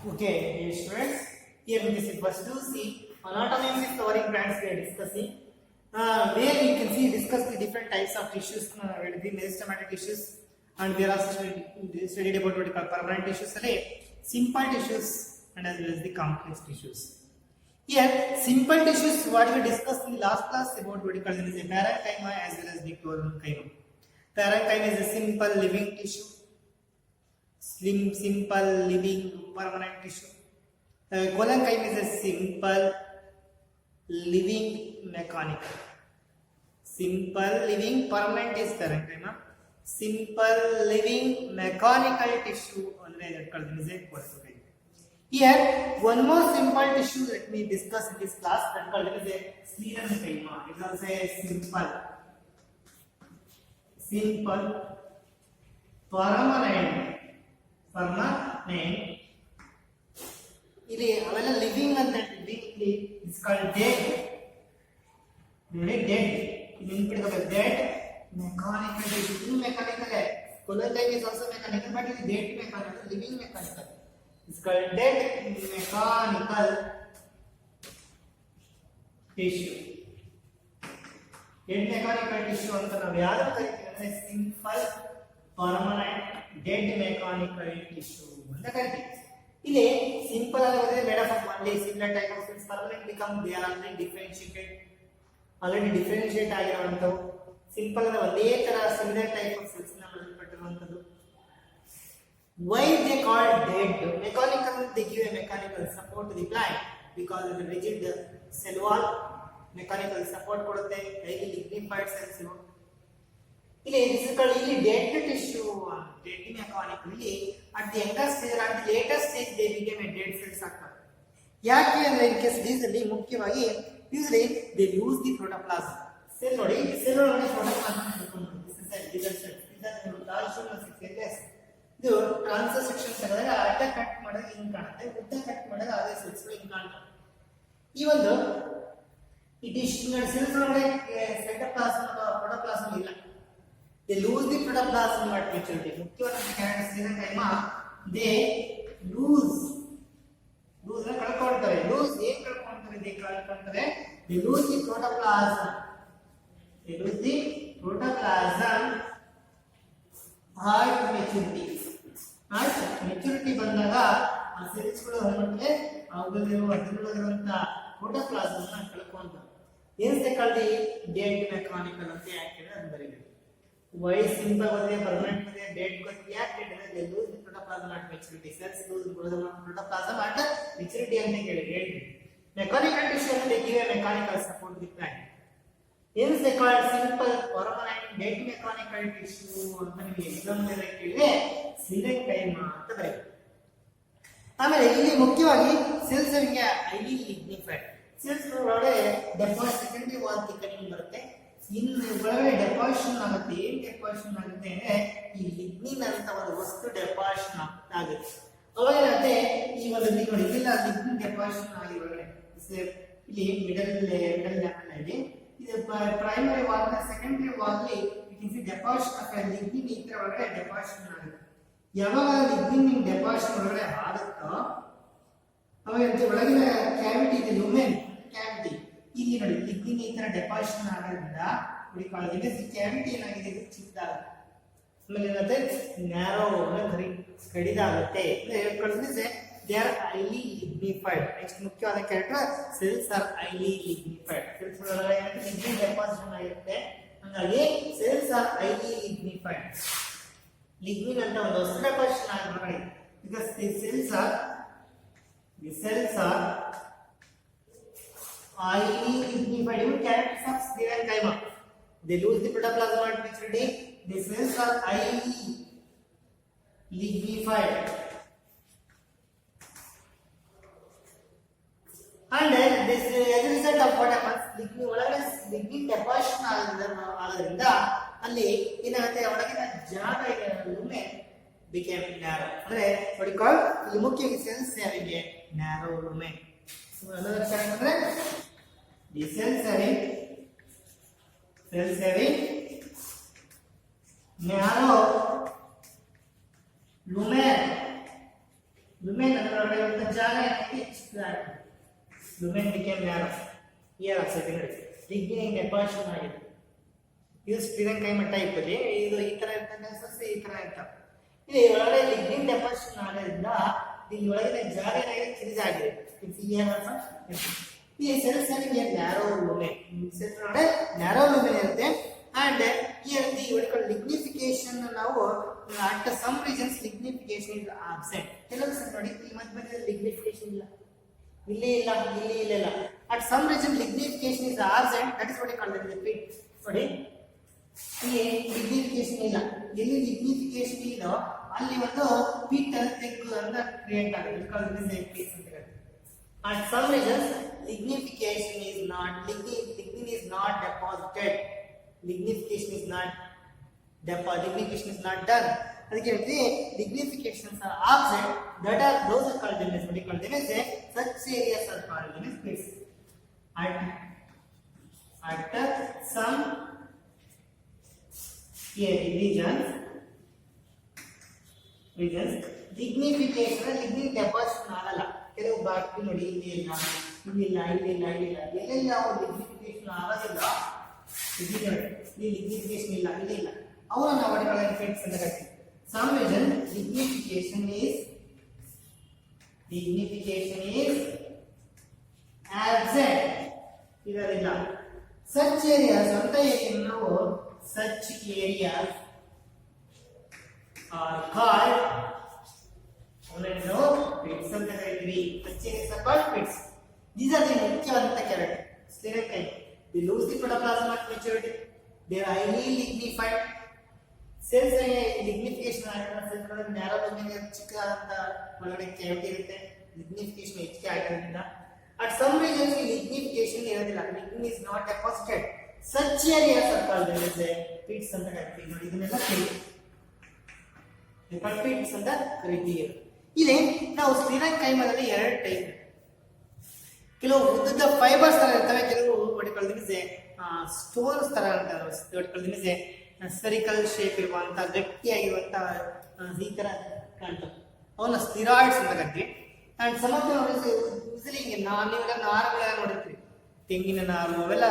Okay, dear students, here in this first to see anatomy of the flowering plants we are discussing. Where we can see discuss the different types of tissues, the meristematic tissues, and we are also studied about what we call permanent tissues, simple tissues, and as well as the complex tissues. Here, simple tissues, what we discussed in the last class about what we call is a parenchyma as well as the chlorenchyma. Parenchyma is a simple living tissue. Simple living permanent tissue. Chlorenchyma is a simple living mechanical. Simple living permanent is parenchyma. Simple living mechanical tissue is chlorenchyma. Here, one more simple tissue let me discuss in this class that called is a sclerenchyma. It is also a simple permanent ಇಲ್ಲಿ ಅವೆಲ್ಲ living ಅಂತ ಹೇಳ್ತೀವಿ. ಇಲ್ಲಿ it's called dead. ನೋಡಿ dead ಇಲ್ಲಿ ನೆನಪಿಡಬೇಕು. Dead mechanical tissue mechanical है. Collenchyma is also mechanical but it dead mechanical living mechanical. It's called dead mechanical tissue. Dead mechanical tissue ಅಂತ ನಾವು ಯಾರು ಕರೀತೀವಿ ಅಂದ್ರೆ simple permanent dead mechanical tissue ಅಂತ ಕರೀತೀವಿ. ಇಲ್ಲಿ ಸಿಂಪಲ್ ಆಗಿ ಹೋದ್ರೆ made of only similar type of cells, permanent become they are already differentiate ಆಗಿರುವಂತವು. ಸಿಂಪಲ್ ಅಂದ್ರೆ ಒಂದೇ ತರ ಸಿಮಿಲರ್ ಟೈಪ್ ಆಫ್ ಸೆಲ್ಸ್ ನ ಬಳಸಲ್ಪಟ್ಟಿರುವಂತದ್ದು. Why they called dead mechanical? They give a mechanical support to the plant because of the rigid cell wall. Mechanical support ಕೊಡುತ್ತೆ. highly lignified cells ಇವು. ಇಲ್ಲಿ ಇಲ್ಲಿ dead tissue dead mechanical ಇಲ್ಲಿ at the younger stage at the latest stage they become a dead cells ಆಗ್ತವೆ. ಯಾಕೆ ಅಂದ್ರೆ in case these ಅಲ್ಲಿ ಮುಖ್ಯವಾಗಿ usually they use the protoplasm cell. ನೋಡಿ ಸೆಲ್ ಒಳಗಡೆ ಪ್ರೋಟೋಪ್ಲಾಸಂ ಇಟ್ಕೊಂಡು ಇದು ಟ್ರಾನ್ಸ್ಫರ್ ಸೆಕ್ಷನ್ ತೆಗೆದಾಗ ಅಡ್ಡ ಕಟ್ ಮಾಡಿದಾಗ ಹಿಂಗ್ ಕಾಣುತ್ತೆ, ಉದ್ದ ಕಟ್ ಮಾಡಿದಾಗ ಅದೇ ಸೆಲ್ಸ್ ಹಿಂಗ್ ಕಾಣ್ತವೆ. ಈ ಒಂದು ಈ ಡಿಶ್ ಸೆಲ್ಸ್ ಒಳಗಡೆ ಸೈಟೋಪ್ಲಾಸಂ ಅಥವಾ ಪ್ರೋಟೋಪ್ಲಾಸಂ ಇಲ್ಲ. They lose the protoplasm at maturity. ಮುಖ್ಯವಾದ ಕ್ಯಾರೆಕ್ಟರಿಸ್ಟಿಕ್ಸ್ they lose ಕಳ್ಕೊಳ್ತವೆ. lose ಏನ್ ಕಳ್ಕೊಳ್ತವೆ? they ಕಳ್ಕೊಳ್ತವೆ they lose the protoplasm at maturity. Maturity ಬಂದಾಗ ಆ ಸೆಲ್ಸ್ ಗಳು ಹೊರಗೆ ಅವುಗಳಿರುವಂತ ಪ್ರೋಟೋಪ್ಲಾಸಂ ನ ಕಳ್ಕೊಂತವೆ. ಏನ್ ಕಳ್ದಿ ಡೆಡ್ ಮೆಕ್ಯಾನಿಕಲ್ ಅಂತ ಯಾಕೆ ಅದು ಬರೀಬೇಕು. Why simple होते हैं permanent होते हैं dead को क्या dead है? they lose the protoplasm at maturity. cells lose protoplasm at maturity ಅಂತ ಹೇಳಿದ್ರೆ mechanical tissue they give a mechanical support to the plant. hence they called simple permanent dead mechanical tissue ಅಂತ ನಿಮಗೆ exam ನಲ್ಲಿ ಕೇಳಿದ್ರೆ sclerenchyma ಅಂತ ಬರೆಯಬೇಕು. ಆಮೇಲೆ ಇಲ್ಲಿ ಮುಖ್ಯವಾಗಿ cells ಗೆ highly lignified cells ಒಳಗಡೆ ಡೆಪಾಸಿಟ್ ಸೆಕೆಂಡರಿ ವಾಲ್ ಥಿಕನಿಂಗ್ ಬರುತ್ತೆ. ಇನ್ನು ಒಳಗಡೆ ಡೆಪಾಸಿಷನ್ ಆಗುತ್ತೆ. ಏನ್ ಡೆಪಾಸಿಷನ್ ಆಗುತ್ತೆ ಅಂದ್ರೆ ಈ ಲಿಗ್ನಿನ್ ಅಂತ ಒಂದು ವಸ್ತು ಡೆಪಾಸಿಷನ್ ಆಗುತ್ತೆ. ಅವಾಗ ಏನಾಗುತ್ತೆ ಈ ಒಂದು ನೋಡಿ ಇಲ್ಲೆಲ್ಲ ಲಿಗ್ನಿನ್ ಡೆಪಾಸಿಷನ್ ಆಗಿ ಒಳಗಡೆ ಇಲ್ಲಿ ಮಿಡಲ್ ಲ್ಯಾಮೆಲ್ಲಾ ಇದೆ. ಇದು primary wall secondary wall it is deposition of lignin ಈ ತರ ಒಳಗಡೆ ಡೆಪಾಸಿಷನ್ ಆಗುತ್ತೆ. ಯಾವಾಗ ಲಿಗ್ನಿನ್ ಡೆಪಾಸಿಷನ್ ಒಳಗಡೆ ಆಗುತ್ತೋ ಅವಾಗ ಒಳಗಿನ ಕ್ಯಾವಿಟಿ ಇದೆ ಲುಮೆನ್ ಕ್ಯಾವಿಟಿ ಇಲ್ಲಿ ನೋಡಿ ಲಿಗ್ನಿನ್ ಈ ತರ ಡೆಪಾಸಿಷನ್ ಆಗೋದ್ರಿಂದ ಉಳಿಕೊಳ್ಳೋದಿಲ್ಲ. ಕ್ಯಾವಿಟಿ ಏನಾಗಿದೆ ಇದು ಚಿಕ್ಕದಾಗುತ್ತೆ. ಆಮೇಲೆ ಏನಾಗುತ್ತೆ ನ್ಯಾರೋ ಅಂದ್ರೆ ಕಡಿದಾಗುತ್ತೆ ಅಂತ ಹೇಳ್ಕೊಳ್ತಿದ್ರೆ they are highly lignified. Next ಮುಖ್ಯವಾದ character cells are highly lignified. Cells ಒಳಗಡೆ ಲಿಗ್ನಿನ್ ಡೆಪಾಸಿಷನ್ ಆಗಿರುತ್ತೆ. ಹಾಗಾಗಿ cells are highly lignified. Lignin ಅಂತ ಒಂದು ವಸ್ತು ಡೆಪಾಸಿಷನ್ ಆಗಿ because the cells are highly lignified. Even characters of sclerenchyma they lose the protoplasm at maturity. The cells are highly lignified and this as a result of what happens lignin deposition ಆಗೋದ್ರಿಂದ ಅಲ್ಲಿ ಏನಾಗುತ್ತೆ ಒಳಗಿನ ಜಾಗ ಇದೆ lumen became narrow. ಅಂದ್ರೆ what you call ಇಲ್ಲಿ ಮುಖ್ಯವಾಗಿ cells having a narrow lumen. So another term ಅಂದ್ರೆ the cells having narrow lumen lumen ಅದರೊಳಗಡೆ ಇರುವಂತ ಜಾಗ ಏನಾಗಿ ಚಿಕ್ಕದಾಗಿದೆ. Lumen became narrow. Here also lignin deposition ಆಗಿದೆ. ಇದು ಸ್ಟಿರನ್ಕೈಮಾ ಟೈಪ್ ಅಲ್ಲಿ ಇದು ಈ ತರ ಇರ್ತಕ್ಕಂಥ ಸಸ್ಯ ಈ ತರ ಇರ್ತವೆ. ಇಲ್ಲಿ ಒಳಗಡೆ ಲಿಗ್ನಿನ್ ಡೆಪಾಸಿಷನ್ ಆಗೋದ್ರಿಂದ ಇಲ್ಲಿ ಒಳಗಡೆ ಜಾಗ ಏನಾಗಿದೆ ಚಿರಿದಾಗಿದೆ. ಈ ಸೆಲ್ಸ್ ಏನಿದೆ ನ್ಯಾರೋ ಲುಮೆನ್. ಸೆಲ್ಸ್ ಒಳಗಡೆ ನ್ಯಾರೋ ಲುಮೆನ್ ಇರುತ್ತೆ. And here the what lignification ನಾವು at some regions lignification is absent. ಕೆಲವು ಸಲ ನೋಡಿ ಈ ಮಧ್ಯದಲ್ಲಿ lignification ಇಲ್ಲ, ಇಲ್ಲಿ ಇಲ್ಲ, ಇಲ್ಲಿ ಇಲ್ಲ. At some region lignification is absent. That is what I call the pit. ನೋಡಿ ಇಲ್ಲಿ lignification ಇಲ್ಲ, ಎಲ್ಲಿ lignification ಇದೋ ಅಲ್ಲಿ ಒಂದು pit ತೆಗ್ಗು ಅಂತ ಕ್ರಿಯೇಟ್ ಆಗುತ್ತೆ. because it is a pit ಅಂತ ಹೇಳ್ತಾರೆ. At some regions lignification is not lignin is not deposited. Lignification is not done. ಅದಕ್ಕೆ ಹೇಳ್ತೀವಿ lignifications are absent. That are those are called them as what we call them as such areas are called them as pits. At some regions lignification lignin deposition ಆಗಲ್ಲ. ಕೆಲವು ಬಾಕಿ ನೋಡಿ ಇಲ್ಲಿ ಇಲ್ಲ, ಎಲ್ಲೆಲ್ಲಿ ನಾವು lignification ಆಗೋದಿಲ್ಲ, ಇಲ್ಲಿ lignification ಇಲ್ಲ, ಇಲ್ಲಿ ಇಲ್ಲ, ಅವನ್ನ ನಾವು ವರ್ಟಿಕಲ್ ಪೇಟ್ಸ್ ಅಂತ ಕರಿತೀವಿ. Some region lignification is absent. ಇರೋದಿಲ್ಲ. Such areas ಅಂತ ನಾವು such areas are called pits ಅಂತ ಕರಿತೀವಿ. Such areas are called pits. These are the ಮುಖ್ಯವಾದ character. ಸ್ಟಿರನ್ಕೈಮಾ they lose the protoplasm at maturity. They are highly lignified. Cells lignification ಆಗಿರೋ ಸೆಲ್ಗಳು narrow lumen ಚಿಕ್ಕದಾದಂತ ಒಳಗಡೆ cavity ಇರುತ್ತೆ. lignification ಹೆಚ್ಚಿಗೆ ಆಗಿರೋದ್ರಿಂದ at some regions lignification ಇರೋದಿಲ್ಲ. lignin is not deposited. Such areas are called as pits ಅಂತ ಕರಿತೀವಿ. ನೋಡಿ ಇದನ್ನೆಲ್ಲ pits ಅಂತ ಕರಿತೀವಿ. ಇಲ್ಲಿ ನಾವು ಸ್ಟಿರನ್ಕೈಮಾದಲ್ಲಿ ಎರಡು ಟೈಪ್, ಕೆಲವು ಉದ್ದದ ಫೈಬರ್ಸ್ ತರ ಇರ್ತವೆ, ಕೆಲವು ಸ್ಟೋನ್ಸ್ ತರ ಇರ್ತವೆ. ಸ್ಫೆರಿಕಲ್ ಶೇಪ್ ಇರುವಂತ ಗಟ್ಟಿಯಾಗಿರುವಂತ ಈ ತರ ಕಾಣ್ತವೆ, ಅವನ್ನ ಸ್ಟಿರಾಯ್ಡ್ಸ್ ಅಂತ ಕರಿತೀವಿ. ಅಂಡ್ ಸಮ್ ಆಫ್ ಯೂಸಲಿ ನೀವೆಲ್ಲ ನಾರುಗಳೆಲ್ಲ ನೋಡಿರ್ತೀವಿ, ತೆಂಗಿನ ನಾರು ಅವೆಲ್ಲ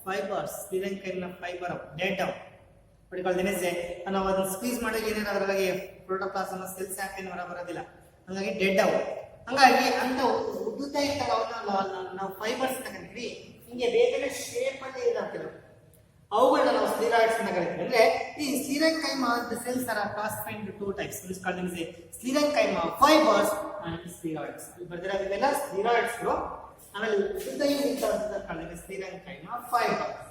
ಫೈಬರ್ಸ್, ಸ್ಟಿರನ್ಕೈಮ್ನ ಫೈಬರ್ ಡೆಡ್ ಅವು ನಾವು ಅದನ್ನ ಸ್ಕ್ವೀಸ್ ಮಾಡಿದ್ರೆ ಏನೇನು ಅದರೊಳಗೆ ಪ್ರೋಟೋಪ್ಲಾಸಮ್ ಸೆಲ್ಸ್ ಯಾಕೇನು ಹೊರ ಬರೋದಿಲ್ಲ, ಹಂಗಾಗಿ ಡೆಡ್ ಅವು. ಹಂಗಾಗಿ ಅಂತ ಉದ್ದುತ್ತ ಇದ್ದಾಗ ಅವನ್ನ ನಾವು ಫೈಬರ್ಸ್ ಅಂತ ಕರಿತೀವಿ. ಹಿಂಗೆ ಬೇರೆ ಬೇರೆ ಶೇಪ್ ಅಲ್ಲಿ ಇದಾಗ್ತಿಲ್ಲ, ಅವುಗಳನ್ನ ನಾವು ಸ್ಟಿರಾಯ್ಡ್ಸ್ ಅಂತ ಕರಿತೀವಿ. ಅಂದ್ರೆ ಈ sclerenchyma cells are classified into two types. Sclerenchyma fibres and sclereids. ಇಲ್ಲಿ ಬರ್ದಿರೋದೆಲ್ಲ ಸ್ಟಿರಾಯ್ಡ್ಸ್. ಆಮೇಲೆ ಉದ್ದ ಸ್ಟಿರನ್ಕೈಮಾ ಫೈಬರ್ಸ್.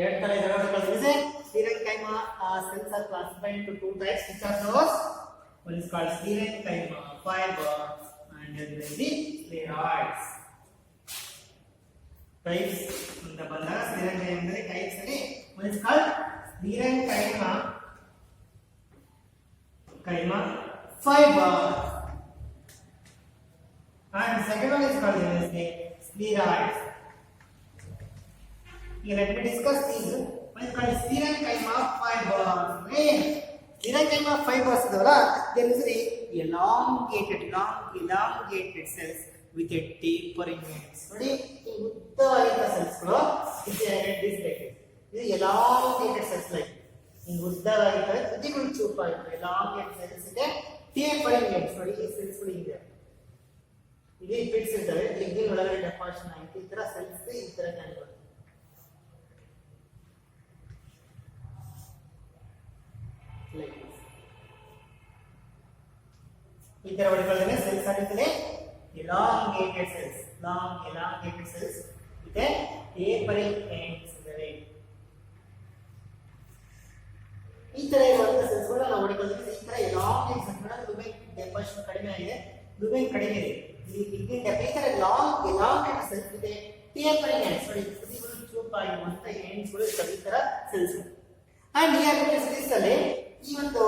ಎರಡು ತರ ಇದೆ. ಸ್ಟಿರನ್ಕೈಮಾ cells are classified into two types, which are those. One is called sclerenchyma fiber and then the spheroids. Types in the banda sclerenchyma types are one is called sclerenchyma fiber and second one is called spheroids. Here let me discuss these. One is called sclerenchyma fibers. Sclerenchyma fibers they are usually elongated cells with a tapering ends. ನೋಡಿ ಈ ಉದ್ದವಾದ cells ಗಳು this like ಇದು elongated cells like ಈ ಉದ್ದವಾಗಿರ್ತವೆ, ತುದಿಗಳು ಚೂಪಾಗಿರ್ತವೆ. elongated cells ಇದೆ, tapering ends. ನೋಡಿ ಈ cells ಗಳು ಇದೆ, ಇಲ್ಲಿ pits ಇರ್ತವೆ, lignin ಒಳಗಡೆ ಡೆಪಾಸಿಷನ್ ಆಯ್ತು. ಈ ತರ cells ಈ ತರ ಕಾಣ್ತವೆ. ಈ ತರ ಒಳಗಡೆ ಸೆಲ್ಸ್ ಆಗಿರ್ತದೆ, elongated cells with a tapering ends. ಈ ತರ ಇರುವಂತ ಸೆಲ್ಸ್ ಗಳು ನಾವು ಹೊಡಿಕೊಳ್ಳೋದು. ಈ ತರ elongated cells ಲುಮೆನ್ ಡೆಪಾಸಿಷನ್ ಕಡಿಮೆ ಆಗಿದೆ, ಲುಮೆನ್ ಕಡಿಮೆ ಇದೆ. ಈ ತರ elongated cells with a tapering ends. ನೋಡಿ ತುದಿಗಳು ಚೂಪಾಗಿರುವಂತ ಎಂಡ್ಸ್ ಗಳು ಈ ತರ ಸೆಲ್ಸ್. ಅಂಡ್ ಹಿಯರ್ ದಿಸ್ ಅಲ್ಲಿ ಈ ಒಂದು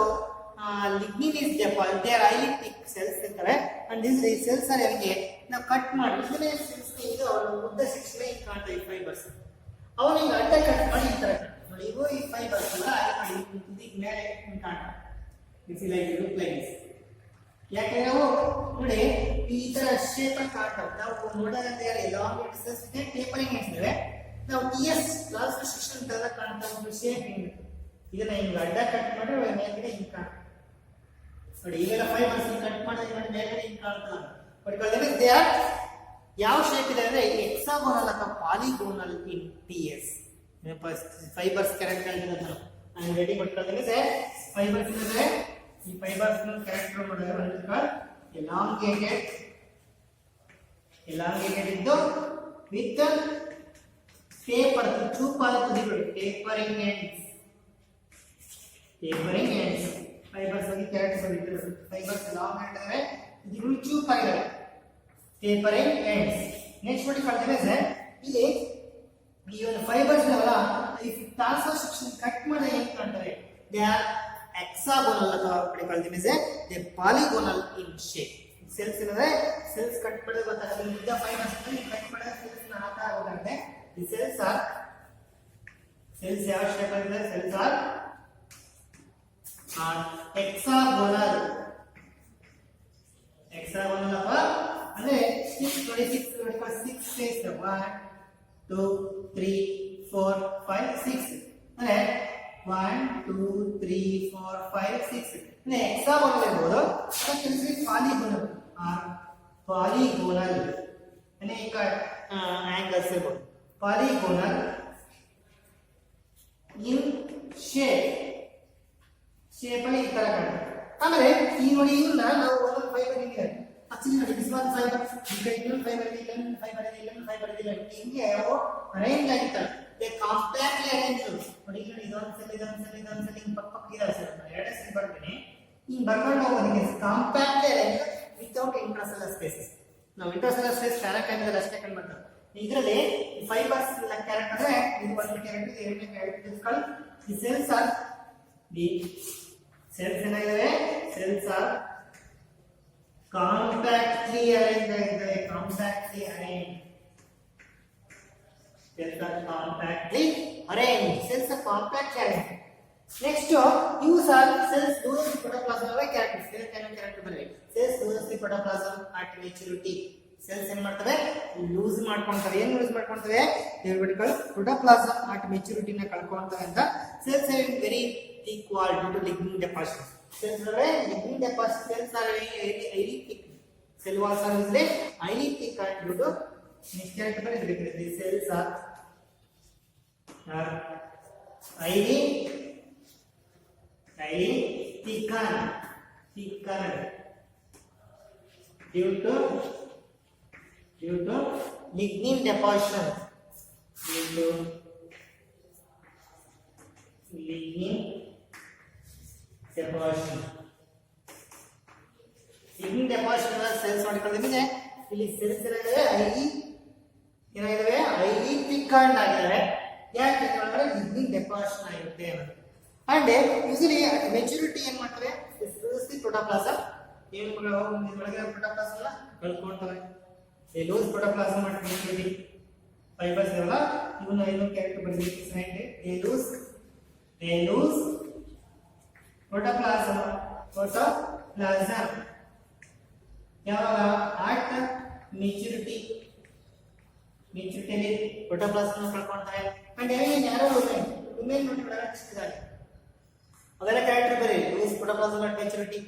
lignin is deposited. They are highly thick cells ಇರ್ತವೆ. and these cells are ಹೇಗೆ ನಾವು ಕಟ್ ಮಾಡಿ ಇದನ್ನೇ cells ಇದು ಉದ್ದ ಸೆಕ್ಷನ್ ಈ ಕಾಣ್ತಾ ಈ ಫೈಬರ್ಸ್ ಅವನು ಈಗ ಅಡ್ಡ ಕಟ್ ಮಾಡಿ ಈ ತರ ನೋಡಿ ಇವು ಈ ಫೈಬರ್ಸ್ ಅಲ್ಲ ಅಲ್ಲಿ ಮಾಡಿ ತುದಿ ಮೇಲೆ ಕಾಣ್ತಾ. this is like look like this. ಯಾಕೆ ನಾವು ನೋಡಿ ಈ ತರ ಶೇಪ್ ಅನ್ನು ಕಾಣ್ತಾವೆ ನಾವು ನೋಡೋದಂತೆ ಎಲಾಂಗೇಟೆಡ್ ಸೆಲ್ಸ್ ಇದೆ ಟೇಪರಿಂಗ್ ಇರ್ತವೆ ನಾವು ಟಿಎಸ್ ಕ್ಲಾಸ್ ಸೆಕ್ಷನ್ ತರ ಕಾಣ್ತಾ ಒಂದು ಶೇಪ್ ಹಿಂಗೆ ಇದನ್ನ ಹಿಂಗೆ ಅಡ್ಡ ಕಟ್ ಮಾಡಿ ಮೇಲ್ಗಡೆ ಹಿಂಗೆ ಕಾಣುತ್ತೆ ನೋಡಿ ಇವೆಲ್ಲ ಫೈಬರ್ಸ್ ಕಟ್ ಮಾಡಿದ್ರೆ ಮೇಲ್ಗಡೆ ಹಿಂಗೆ ಕಾಣ್ತಾ ಬಟ್ ದೇ ಆರ್ ಯಾವ ಶೇಪ್ ಇದೆ ಅಂದ್ರೆ ಹೆಕ್ಸಾಗೋನಲ್ ಅಥವಾ ಪಾಲಿಗೋನಲ್ ಇನ್ ಟಿಎಸ್ ಫೈಬರ್ಸ್ ಕ್ಯಾರೆಕ್ಟರ್ ಇರೋದು ನಾನು ರೆಡಿ ಮಾಡ್ಕೊಳ್ತೀನಿ ಸರ್ ಫೈಬರ್ಸ್ ಇದೆ ಈ ಫೈಬರ್ಸ್ ಕ್ಯಾರೆಕ್ಟರ್ ಮಾಡಿದ್ರೆ ಒಂದು elongated ಇದ್ದು ವಿತ್ ಟೇಪರ್ ಚೂಪಾದ ತುದಿಗಳು ಟೇಪರಿಂಗ್ ಎಂಡ್ಸ್ ಫೈಬರ್ಸ್ ಆಗಿ ಕ್ಯಾರೆಕ್ಟರ್ ಇಟ್ಟಿರೋದು ಫೈಬರ್ಸ್ ಲಾಂಗ್ ಅಂದ್ರೆ ತುದಿಗಳು ಚೂಪಾಗಿವೆ ಟೇಪರಿಂಗ್ ಎಂಡ್ಸ್ ನೆಕ್ಸ್ಟ್ ನೋಡಿ ಕಲ್ತಿದೆ ಸರ್ ಇಲ್ಲಿ ಈ ಒಂದು ಫೈಬರ್ಸ್ ಅಲ್ಲ ಈ ಟ್ರಾನ್ಸ್ಫರ್ ಸೆಕ್ಷನ್ ಕಟ್ ಮಾಡಿ ಏನು ಕಾಣ್ತವೆ ದೇ ಆರ್ hexagonal ಅಥವಾ ಕಡೆ ಕಲ್ತಿದೆ sir they polygonal in shape cells ಇರೋದೇ ಸೆಲ್ಸ್ ಕಟ್ ಮಾಡಿದ್ರೆ ಗೊತ್ತಾಗುತ್ತೆ ಉದ್ದ ಫೈಬರ್ಸ್ ಕಟ್ ಮಾಡಿದ್ರೆ ಸೆಲ್ಸ್ ನ ಆಕಾರ ಆಗುತ್ತೆ ಈ ಸೆಲ್ಸ್ ಯಾವ ಶೇಪ್ ಅಲ್ಲಿ ಇದೆ ಸೆಲ್ಸ್ ಆರ್ hexagonal ಅಥವಾ ಅಂದ್ರೆ 6 ಸ್ಪೇಸ್ 1 2 3 4 5 6 ಅಂದ್ರೆ 1 2 3 4 5 6 ಅಂದ್ರೆ hexagonal ಇರಬಹುದು ಅಥವಾ ಕೆಲಸಕ್ಕೆ ಪಾಲಿಗೋನಲ್ ಅನೇಕ ಆಂಗಲ್ಸ್ ಇರಬಹುದು ಪಾಲಿಗೋನಲ್ ಇನ್ ಶೇಪ್ ಅಲ್ಲಿ ಈ ತರ ಕಾಣುತ್ತೆ ಆಮೇಲೆ ಈ ನೋಡಿ ಇವನ್ನ ನಾವು ಒಂದೊಂದು ಫೈಬರ್ ಹಿಂಗೆ ಆಕ್ಚುಲಿ ನೋಡಿ ದಿಸ್ ಒನ್ ಫೈಬರ್ ಇನ್ನೊಂದು ಫೈಬರ್ ಇದೆ ಇನ್ನೊಂದು ಫೈಬರ್ ಇದೆ ಇನ್ನೊಂದು ಫೈಬರ್ ಇದೆ ಹಿಂಗೆ ಅವು ಅರೇಂಜ್ ಆಗಿರ್ತಾರೆ ದೇ ಕಾಂಪ್ಯಾಕ್ಟ್ಲಿ ಅರೇಂಜ್ ನೋಡಿ ಇದೊಂದು ಸೆಲ್ ಹಿಂಗೆ ಪಕ್ಕ ಇದಾವೆ ಸರ್ ಎರಡೇ ಸೆಲ್ ಬರ್ತೀನಿ ಹಿಂಗೆ ಬರ್ಕೊಂಡು ನಾವು ಹಿಂಗೆ ಕಾಂಪ್ಯಾಕ್ಟ್ಲಿ ಅರೇಂಜ್ ವಿತೌಟ್ ಇಂಟ್ರಾಸೆಲ್ಲರ್ ಸ್ಪೇಸಸ್ ನಾವು ಇಂಟ್ರಾಸೆಲ್ಲರ್ ಸ್ಪೇಸ್ ಕ್ಯಾರೆಕ್ಟರ್ ಅಷ್ಟೇ ಕಂಡುಬರ್ತವೆ ಇದರಲ್ಲಿ ಫೈಬರ್ಸ್ ಕ್ಯಾರೆಕ್ಟರ್ ಅಂದ್ರೆ ಇದು ಒಂದು ಕ್ಯಾರೆಕ್ಟರ್ ಎರಡನೇ ಕ್ಯಾರೆಕ್ಟರ್ ಈ ಸೆಲ್ಸ್ ಆರ್ ದಿ ಸೆಲ್ಸ್ ಏನಾಗಿವೆ ಸೆಲ್ಸ್ ಆರ್ ಕಾಂಪ್ಯಾಕ್ಟ್ಲಿ ಅರೇಂಜ್ ಆಗಿದ್ದಾರೆ cells are compactly arranged next use are cells lose the protoplasm of a character ಬರಲಿ cells lose the protoplasm at maturity cells ಏನು ಮಾಡ್ತವೆ loose ಮಾಡ್ಕೊಂತವೆ ಏನು loose ಮಾಡ್ಕೊಂತವೆ theoretical protoplasm at maturity ನ ಕಳ್ಕೊಂತವೆ ಅಂತ cells are very thick wall due to lignin deposition cells are lignin deposition cells are highly thick cell walls are highly thick and due to next character ಬರಲಿ the cells are highly thickened due to lignin deposition lignin deposition cells ಮಾಡಿಕೊಳ್ಳೋದಿದೆ ಇಲ್ಲಿ cells ಏನಾಗಿವೆ highly thickened ಆಗಿವೆ ಯಾಕೆ ಅಂದ್ರೆ lignin deposition ಆಗಿರುತ್ತೆ and usually at maturity ಏನು ಮಾಡ್ತವೆ lose the protoplasm ಏನು ಒಳಗೆ protoplasm ಅಲ್ಲ ಕಳ್ಕೊಂತವೆ they lose protoplasm at maturity fibers ಅಲ್ಲ ಇವನ್ನ ಏನು ಕ್ಯಾರೆಕ್ಟರ್ ಬರೆದಿದೆ ಸೈಡ್ they lose protoplasm ಯಾವಾಗ at maturity ಅಲ್ಲಿ protoplasm ಕಳ್ಕೊಂತಾರೆ and even ಯಾರೋ women ನೋಡಿ ಒಳಗೆ ಚಿಕ್ಕದಾಗಿ ಅವೆಲ್ಲ ಕ್ಯಾರೆಕ್ಟರ್ ಬರೀ lose protoplasm at maturity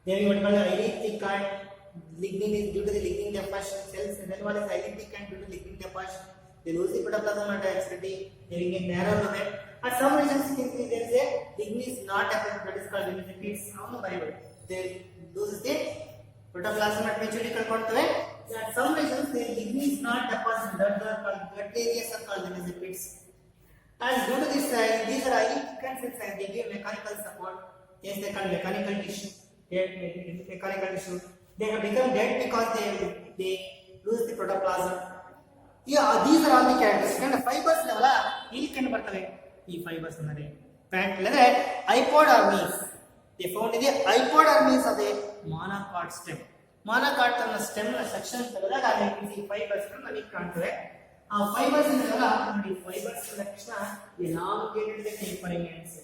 they will be highly thick and lignin is due to the lignin deposition cells and then one is highly thick and due to lignin deposition they lose the protoplasm at maturity having a narrow lumen at some regions there is a lignin is not present that is called lignin repeats how no variable they lose the protoplasm at maturity ಕಳ್ಕೊಳ್ತವೆ at some regions the lignin is not deposited that are called gut areas are called as repeats and due to this these are highly thickened cells and they give mechanical support yes they call mechanical tissue they have become dead because they lose the protoplasm yeah these are all the characteristics and fibers level ಇಲ್ಲಿ ಕಂಡು ಬರ್ತವೆ ಈ fibres ಅಂದರೆ pant ಇಲ್ಲದೆ hypodermis they found in the hypodermis of the monocot stem monocot ನ stem ನ section ತೆಗೆದಾಗ ಈ ಫೈಬರ್ಸ್ ನಮಗೆ ಕಾಣ್ತವೆ ಆ ಫೈಬರ್ಸ್ ಇದೆಲ್ಲ ನೋಡಿ ಫೈಬರ್ಸ್ ಲಕ್ಷಣ elongated tapering ends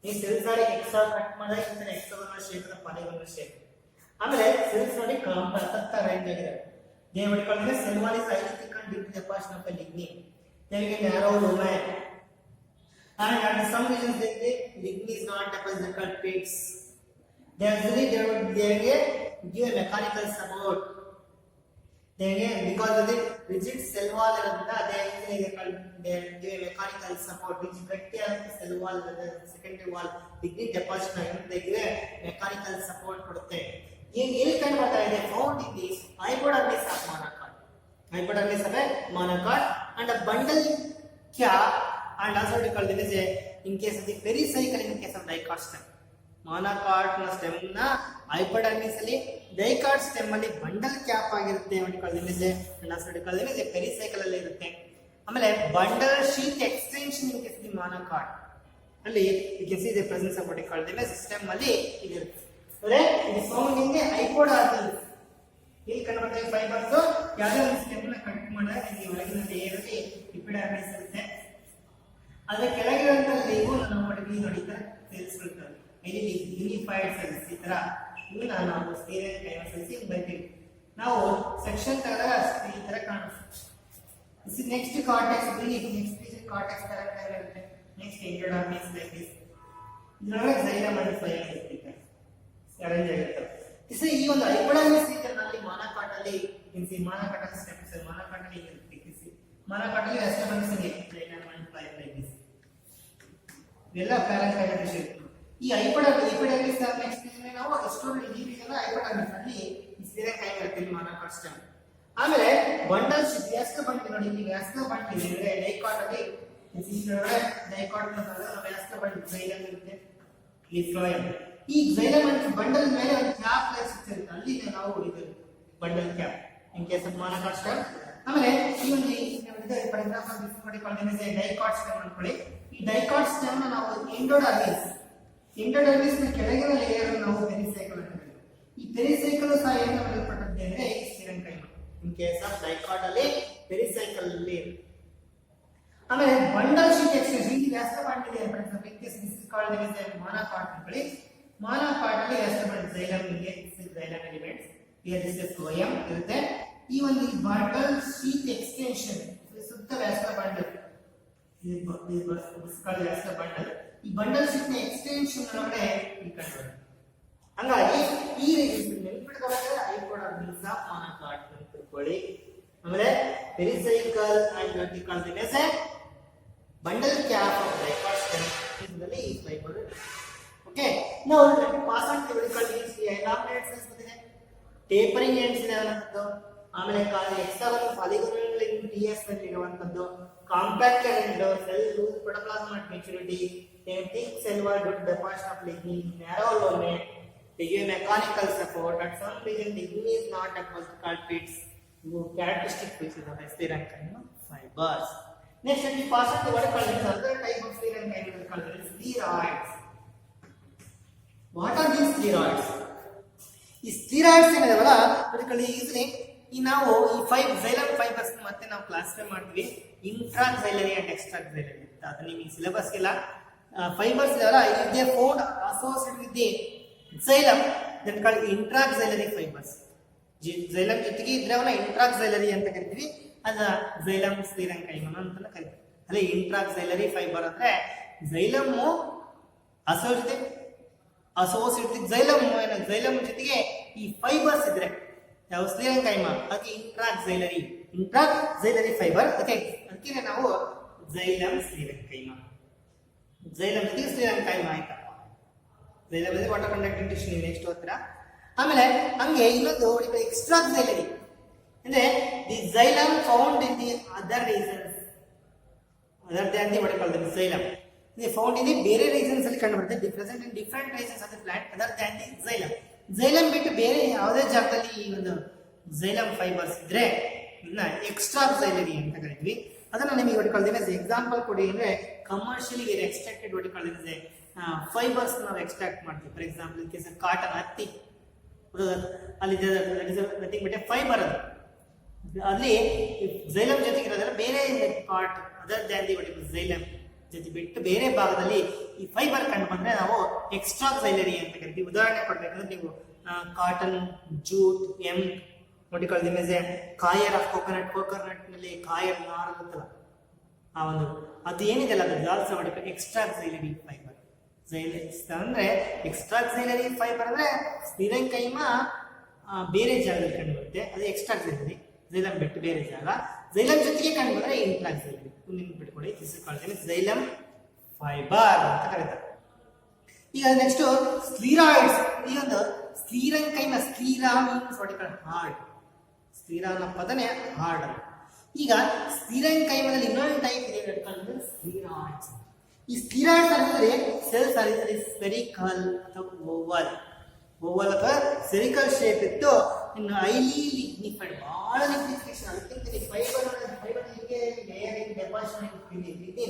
ಈ ಸೆಲ್ಸ್ ಆಗಿ ಎಕ್ಸ್ಟ್ರಾ ಕಟ್ ಮಾಡಿದ್ರೆ ಇದನ್ನ ಎಕ್ಸಾಗೋನಲ್ ಶೇಪ್ ಅಥವಾ ಪಾಲಿಗೋನಲ್ ಶೇಪ್ ಆಮೇಲೆ ಸೆಲ್ಸ್ ನೋಡಿ ಕಾಂಪ್ಯಾಕ್ಟ್ ರೇಂಜ್ ಆಗಿದೆ. They what called as cell wall is highly thick and deep deposition of the lignin. They will narrow lumen. And at some regions the lignin is not deposited called pits. They actually they give a mechanical support. They because of the rigid cell wall irudinda they give a mechanical support which ಗಟ್ಟಿಯಾದ cell wall secondary wall lignin deposition ಆಗಿರುತ್ತೆ. they give a mechanical support ಕೊಡುತ್ತೆ. ಎಲ್ಲಿ ಕಂಡು ಬರ್ತಾ ಇದೆ? Found in the hypodermis of monocot. Hypodermis of a monocot and a bundle cap and also we call them as a in case of the pericycle in case of dicot stem. Monocot ನ stem ನ hypodermis ಅಲ್ಲಿ dicot stem ಅಲ್ಲಿ bundle cap ಆಗಿರುತ್ತೆ. what call them as a and also we call them as a pericycle ಅಲ್ಲಿ ಇರುತ್ತೆ. ಆಮೇಲೆ bundle sheath extension in case of the monocot ಅಲ್ಲಿ you can see the presence of what we call them as stem ಅಲ್ಲಿ ಇರುತ್ತೆ. ಅಂದ್ರೆ ಇದು found in the hypodermis. ಇಲ್ಲಿ ಕಂಡು ಬರ್ತಾ ಇದೆ ಫೈಬರ್ಸ್ ಯಾವುದೇ ಒಂದು ಸ್ಟೆಮ್ ನ ಕಟ್ ಮಾಡಿದಾಗ ಈ ಒಳಗಿನ ಲೇಯರ್ ಅಲ್ಲಿ ಎಪಿಡರ್ಮಿಸ್ ಇರುತ್ತೆ. ಅದರ ಕೆಳಗಿರುವಂತ ಲೇಯರ್ ನಾವು ನೋಡಿ ನೋಡಿ ತರ ಸೇರಿಸ್ಕೊಳ್ತಾರೆ. ಇಲ್ಲಿ ಯೂನಿಫೈಡ್ ಸೆಲ್ಸ್ ಈ ತರ ಇವನ್ನ ನಾವು ಸ್ಟೀರಿಯಲ್ ಕೈಮಸಲ್ಸ್ ಅಂತ ಬರೀತೀವಿ. ನಾವು ಸೆಕ್ಷನ್ ತಗೊಂಡಾಗ ಈ ತರ ಕಾಣುತ್ತೆ. this is next cortex next is cortex ತರ ಇರುತ್ತೆ. next endodermis like this. ಇದರೊಳಗೆ xylem and phloem ಇರುತ್ತೆ. ಅರೇಂಜ್ ಆಗಿರುತ್ತೆ. ಇಸೆ ಈ ಒಂದು ಹೈಪೋಡರ್ಮಿಸ್ ರೀಜನ್ ನಲ್ಲಿ ಮೊನೊಕಾಟ್ ಅಲ್ಲಿ ಇನ್ಸಿ ಮೊನೊಕಾಟ್ ಸ್ಟೆಮ್ಸ್ ಮೊನೊಕಾಟ್ ಅಲ್ಲಿ ಇರುತ್ತೆ. ಇಸಿ ಮೊನೊಕಾಟ್ ಅಲ್ಲಿ ಎಸ್ಟರ್ಮಿಸ್ ಇದೆ xylem and phloem like this. ಇವೆಲ್ಲ ಪ್ಯಾರಾಕೈನೆಟಿಕ್ ಇರುತ್ತೆ. ಈ ಹೈಪೋಡರ್ಮಿಸ್ ನೆಕ್ಸ್ಟ್ ಇದನ್ನ ನಾವು ಎಸ್ಟೋರ್ ಈ ರೀಜನ್ ಹೈಪೋಡರ್ಮಿಸ್ ಅಲ್ಲಿ ಈ ಸ್ಟೀರಿಯಲ್ ಕೈ ಇರುತ್ತೆ ಮೊನೊಕಾಟ್ ಸ್ಟೆಮ್. ಆಮೇಲೆ ಬಂಡಲ್ ಶಿಪ್ ವ್ಯಾಸ್ಕ ಬಂಡ್ ನೋಡಿ ಇಲ್ಲಿ ವ್ಯಾಸ್ಕ ಬಂಡ್ ಇದೆ ಅಂದ್ರೆ ಡೈಕಾಟ್ ಅಲ್ಲಿ ಇಸಿದ್ರೆ ಡೈಕಾಟ್ ನ ವ್ಯಾಸ್ಕ ಬಂಡ್ xylem ಇರುತ್ತೆ. ಈ phloem ಈ xylem and ಬಂಡಲ್ ಮೇಲೆ ಒಂದು ಕ್ಯಾಪ್ ಲೈಕ್ ಸಿಗುತ್ತೆ. ಅಲ್ಲಿ ನಾವು ಇದು bundle cap in case of monocot stem. ಆಮೇಲೆ ಈ ಒಂದು ಫಾರ್ ಎಕ್ಸಾಂಪಲ್ ದಿಸ್ ನೋಡಿ ಕಾಲ್ಡ್ ಎಸ್ ಡೈಕಾಟ್ ಸ್ಟೆಮ್ ಅನ್ಕೊಳ್ಳಿ. ಈ ಡೈಕಾಟ್ ಸ್ಟೆಮ್ ನ ನಾವು ಎಂಡೋಡರ್ಮಿಸ್ ನ ಕೆಳಗಿನ ಲೇಯರ್ ನಾವು ಪೆರಿಸೈಕಲ್ ಅಂತೀವಿ. ಈ ಪೆರಿಸೈಕಲ್ ಸಹ ಏನು ಮಾಡಲ್ಪಟ್ಟಿದೆ ಅಂದ್ರೆ ಈ sclerenchyma in case of dicot ಅಲ್ಲಿ ಪೆರಿಸೈಕಲ್ ಅಲ್ಲಿ. ಆಮೇಲೆ ಬಂಡಲ್ ಶೀಟ್ ಎಕ್ಸ್ಟೆನ್ಷನ್ ಇಲ್ಲಿ ವ್ಯಾಸ್ಕ ಮಾಡಿದೆ for example in case this is called as monocot ಅನ್ಕೊಳ್ಳಿ. ಮೊನೊಕಾಟ್ ಅಲ್ಲಿ ವ್ಯಾಸ್ಕ ಮಾಡಿದೆ xylem ಗೆ xylem elements here this is phloem ಇರುತ್ತೆ. ಈ ಒಂದು ಬಂಡಲ್ ಶೀಟ್ ಎಕ್ಸ್ಟೆನ್ಷನ್ ಸುತ್ತ ವ್ಯಾಸ್ಕ ಬಂಡಲ್ this called ವ್ಯಾಸ್ಕ ಬಂಡಲ್. ಈ ಬಂಡಲ್ ಶೀಟ್ ನ ಎಕ್ಸ್ಟೆನ್ಷನ್ ಒಳಗಡೆ ಈ ಕಂಡು ಹಂಗಾಗಿ ಈ ರೀತಿ ನೆನಪಿಟ್ಕೊಳ್ಳೋಕೆ ಹೈಪೋಡರ್ಮಿಸ್ ಆಫ್ ಮೊನೊಕಾಟ್ ಅಂತ ತಿಳ್ಕೊಳ್ಳಿ. ಆಮೇಲೆ ಪೆರಿಸೈಕಲ್ ಅಂಡ್ ವರ್ಟಿಕಲ್ ದಿನಸೆ bundle cap of dicot stem ಇದರಲ್ಲಿ ಈ fibre. Okay now let me pass on to vertical this eliminate cells ಬಂದಿದೆ. ಟೇಪರಿಂಗ್ ಎಂಡ್ಸ್ ಇದೆ ಅನ್ನೋದು. ಆಮೇಲೆ ಎಕ್ಸ್ಟ್ರಾವಲ್ ಪಾಲಿಗೋನಲ್ ಇನ್ ಟಿಎಸ್ ಅಲ್ಲಿ ಇರುವಂತದ್ದು. Compact end cell loose protoplasm at maturity. thick cell wall due to deposition of lignin. narrow lumen. They give mechanical support. At some region lignin is not deposited called pits. Characteristic features of stereochemical fibers. Next, let me pass on to what is called the other type of stereochemical called steroids. What are these steroids? ಈ steroids ಏನಿದಾವಲ್ಲ ಅದಕ್ಕೆ easily ಈ ನಾವು ಈ xylem fibres ಮತ್ತೆ ನಾವು classify ಮಾಡ್ತೀವಿ ಇಂಟ್ರಾಕ್ಸೈಲರಿ and ಎಕ್ಸ್ಟ್ರಾಕ್ಸೈಲರಿ ಅಂತ. ಅದು ನಿಮಗೆ ಸಿಲೆಬಸ್ ಇಲ್ಲ. ಫೈಬರ್ಸ್ ಇದಾವಲ್ಲ ಇದೇ found associated with the xylem that called intraxylary fibres. xylem ಜೊತೆಗೆ ಇದ್ರೆ ಅವನ್ನ ಇಂಟ್ರಾಕ್ಸೈಲರಿ ಅಂತ ಕರಿತೀವಿ. ಅದ xylem stereochymon ಅಂತ ಕರಿತೀವಿ. ಅಲ್ಲಿ ಇಂಟ್ರಾಕ್ಸೈಲರಿ ಫೈಬರ್ ಅಂದ್ರೆ xylem ಅಸೋಸಿಯೇಟೆಡ್ xylem ಜೊತೆಗೆ ಈ ಫೈಬರ್ಸ್ ಇದ್ರೆ ಯಾವ stereochymon ಅದಕ್ಕೆ ಇಂಟ್ರಾಕ್ಸೈಲರಿ ಫೈಬರ್. ಅದಕ್ಕೆ ನಾವು xylem stereochymon. xylem ಜೊತೆಗೆ stereochymon ಆಯ್ತಪ್ಪ. xylem ಅಂದ್ರೆ ವಾಟರ್ ಕಂಡಕ್ಟಿಂಗ್ ಟಿಶ್ಯೂ ನೆಕ್ಸ್ಟ್ ಓದ್ತೀರಾ. ಆಮೇಲೆ ಹಂಗೆ ಇನ್ನೊಂದು ಎಕ್ಸ್ಟ್ರಾಕ್ಸೈಲರಿ ಅಂದ್ರೆ the xylem found in the other regions other than the what called the xylem. They found in the ಬೇರೆ ರೀಜನ್ಸ್ ಅಲ್ಲಿ ಕಂಡು ಬರುತ್ತೆ. Present in different regions of the plant other than the xylem ಬಿಟ್ಟು ಬೇರೆ ಯಾವುದೇ ಜಾಗದಲ್ಲಿ ಈ ಒಂದು xylem ಫೈಬರ್ಸ್ ಇದ್ರೆ ಇದನ್ನ ಎಕ್ಸ್ಟ್ರಾಕ್ಸೈಲರಿ ಅಂತ ಕರಿತೀವಿ. ಅದನ್ನ ನಿಮಗೆ ವಾಟ್ ಕಾಲ್ಡ್ ದಿ ಎಕ್ಸಾಂಪಲ್ ಕೊಡಿ ಅಂದ್ರೆ commercially we extracted what called the fibres ನಾವು ಎಕ್ಸ್ಟ್ರಾಕ್ಟ್ ಮಾಡ್ತೀವಿ. For example in case cotton ಹತ್ತಿ ಅಲ್ಲಿ ನಥಿಂಗ್ ಬಟ್ ಫೈಬರ್ ಅದು ಅಲ್ಲಿ xylem ಜೊತೆಗೆ ಇರೋದ್ರೆ ಬೇರೆ part other than the what xylem ಜೊತೆ ಬಿಟ್ಟು ಬೇರೆ ಭಾಗದಲ್ಲಿ ಈ ಫೈಬರ್ ಕಂಡು ಬಂದ್ರೆ ನಾವು ಎಕ್ಸ್ಟ್ರಾಕ್ಸೈಲರಿ ಅಂತ ಕರಿತೀವಿ. ಉದಾಹರಣೆ ಕೊಡ್ಬೇಕಂದ್ರೆ ನೀವು cotton, jute, M, what you call them as a coir of coconut ನಲ್ಲಿ ಕಾಯರ್ ನಾರ್ ಇರುತ್ತಲ್ಲ ಆ ಒಂದು ಅದು ಏನಿದೆಲ್ಲ ಅದು ಆಲ್ಸೋ what ಎಕ್ಸ್ಟ್ರಾಕ್ಸಿಲರಿ ಫೈಬರ್. ಅಂದ್ರೆ ಎಕ್ಸ್ಟ್ರಾಕ್ಸಿಲರಿ ಫೈಬರ್ ಅಂದ್ರೆ ಸ್ಥಿರಂಕೈಮ ಬೇರೆ ಜಾಗದಲ್ಲಿ ಕಂಡು ಬರುತ್ತೆ, ಅದು ಎಕ್ಸ್ಟ್ರಾಕ್ಸಿಲರಿ. ಝೈಲಮ್ ಬಿಟ್ಟು ಬೇರೆ ಜಾಗ, ಝೈಲಮ್ ಜೊತೆಗೆ ಕಂಡು ಬಂದ್ರೆ ಇಂಟ್ರಾಕ್ಸಿಲರಿ. ಬಿಟ್ಕೊಡಿ, this is called xylem fibre ಅಂತ ಕರೀತಾರೆ. ಈಗ ನೆಕ್ಸ್ಟ್ ಸ್ಕ್ಲೀರಾಯ್ಡ್ಸ್. ಈ ಒಂದು sclerenchyma, sclera means what you call hard. ಸ್ಥಿರ ಅನ್ನೋ ಪದನೇ ಹಾರ್ಡ್ ಅಲ್ಲ. ಈಗ ಸ್ಥಿರಂಕೈಮದಲ್ಲಿ ಇನ್ನೊಂದು ಟೈಪ್ ಇದೆ, ಸ್ಕ್ಲೀರಾಯ್ಡ್ಸ್. ಈ ಸ್ಕ್ಲೀರಾಯ್ಡ್ಸ್ ಅಂದ್ರೆ ಸೆಲ್ಸ್ ಆರ್ ಸ್ಪೆರಿಕಲ್ ಅಥವಾ ಓವಲ್ ಅಥವಾ ಸೆರಿಕಲ್ ಶೇಪ್ ಇತ್ತು. ಇನ್ನು ಹೈಲಿ ಲಿಗ್ನಿಫೈಡ್, ಬಹಳ ಲಿಗ್ನಿಫಿಕೇಶನ್. ಅದಕ್ಕಿಂತ ಫೈಬರ್ ಹೀಗೆ ಲೇಯರ್ ಡೆಪಾಸಿಷನ್ ಆಗಿರ್ತೀನಿ,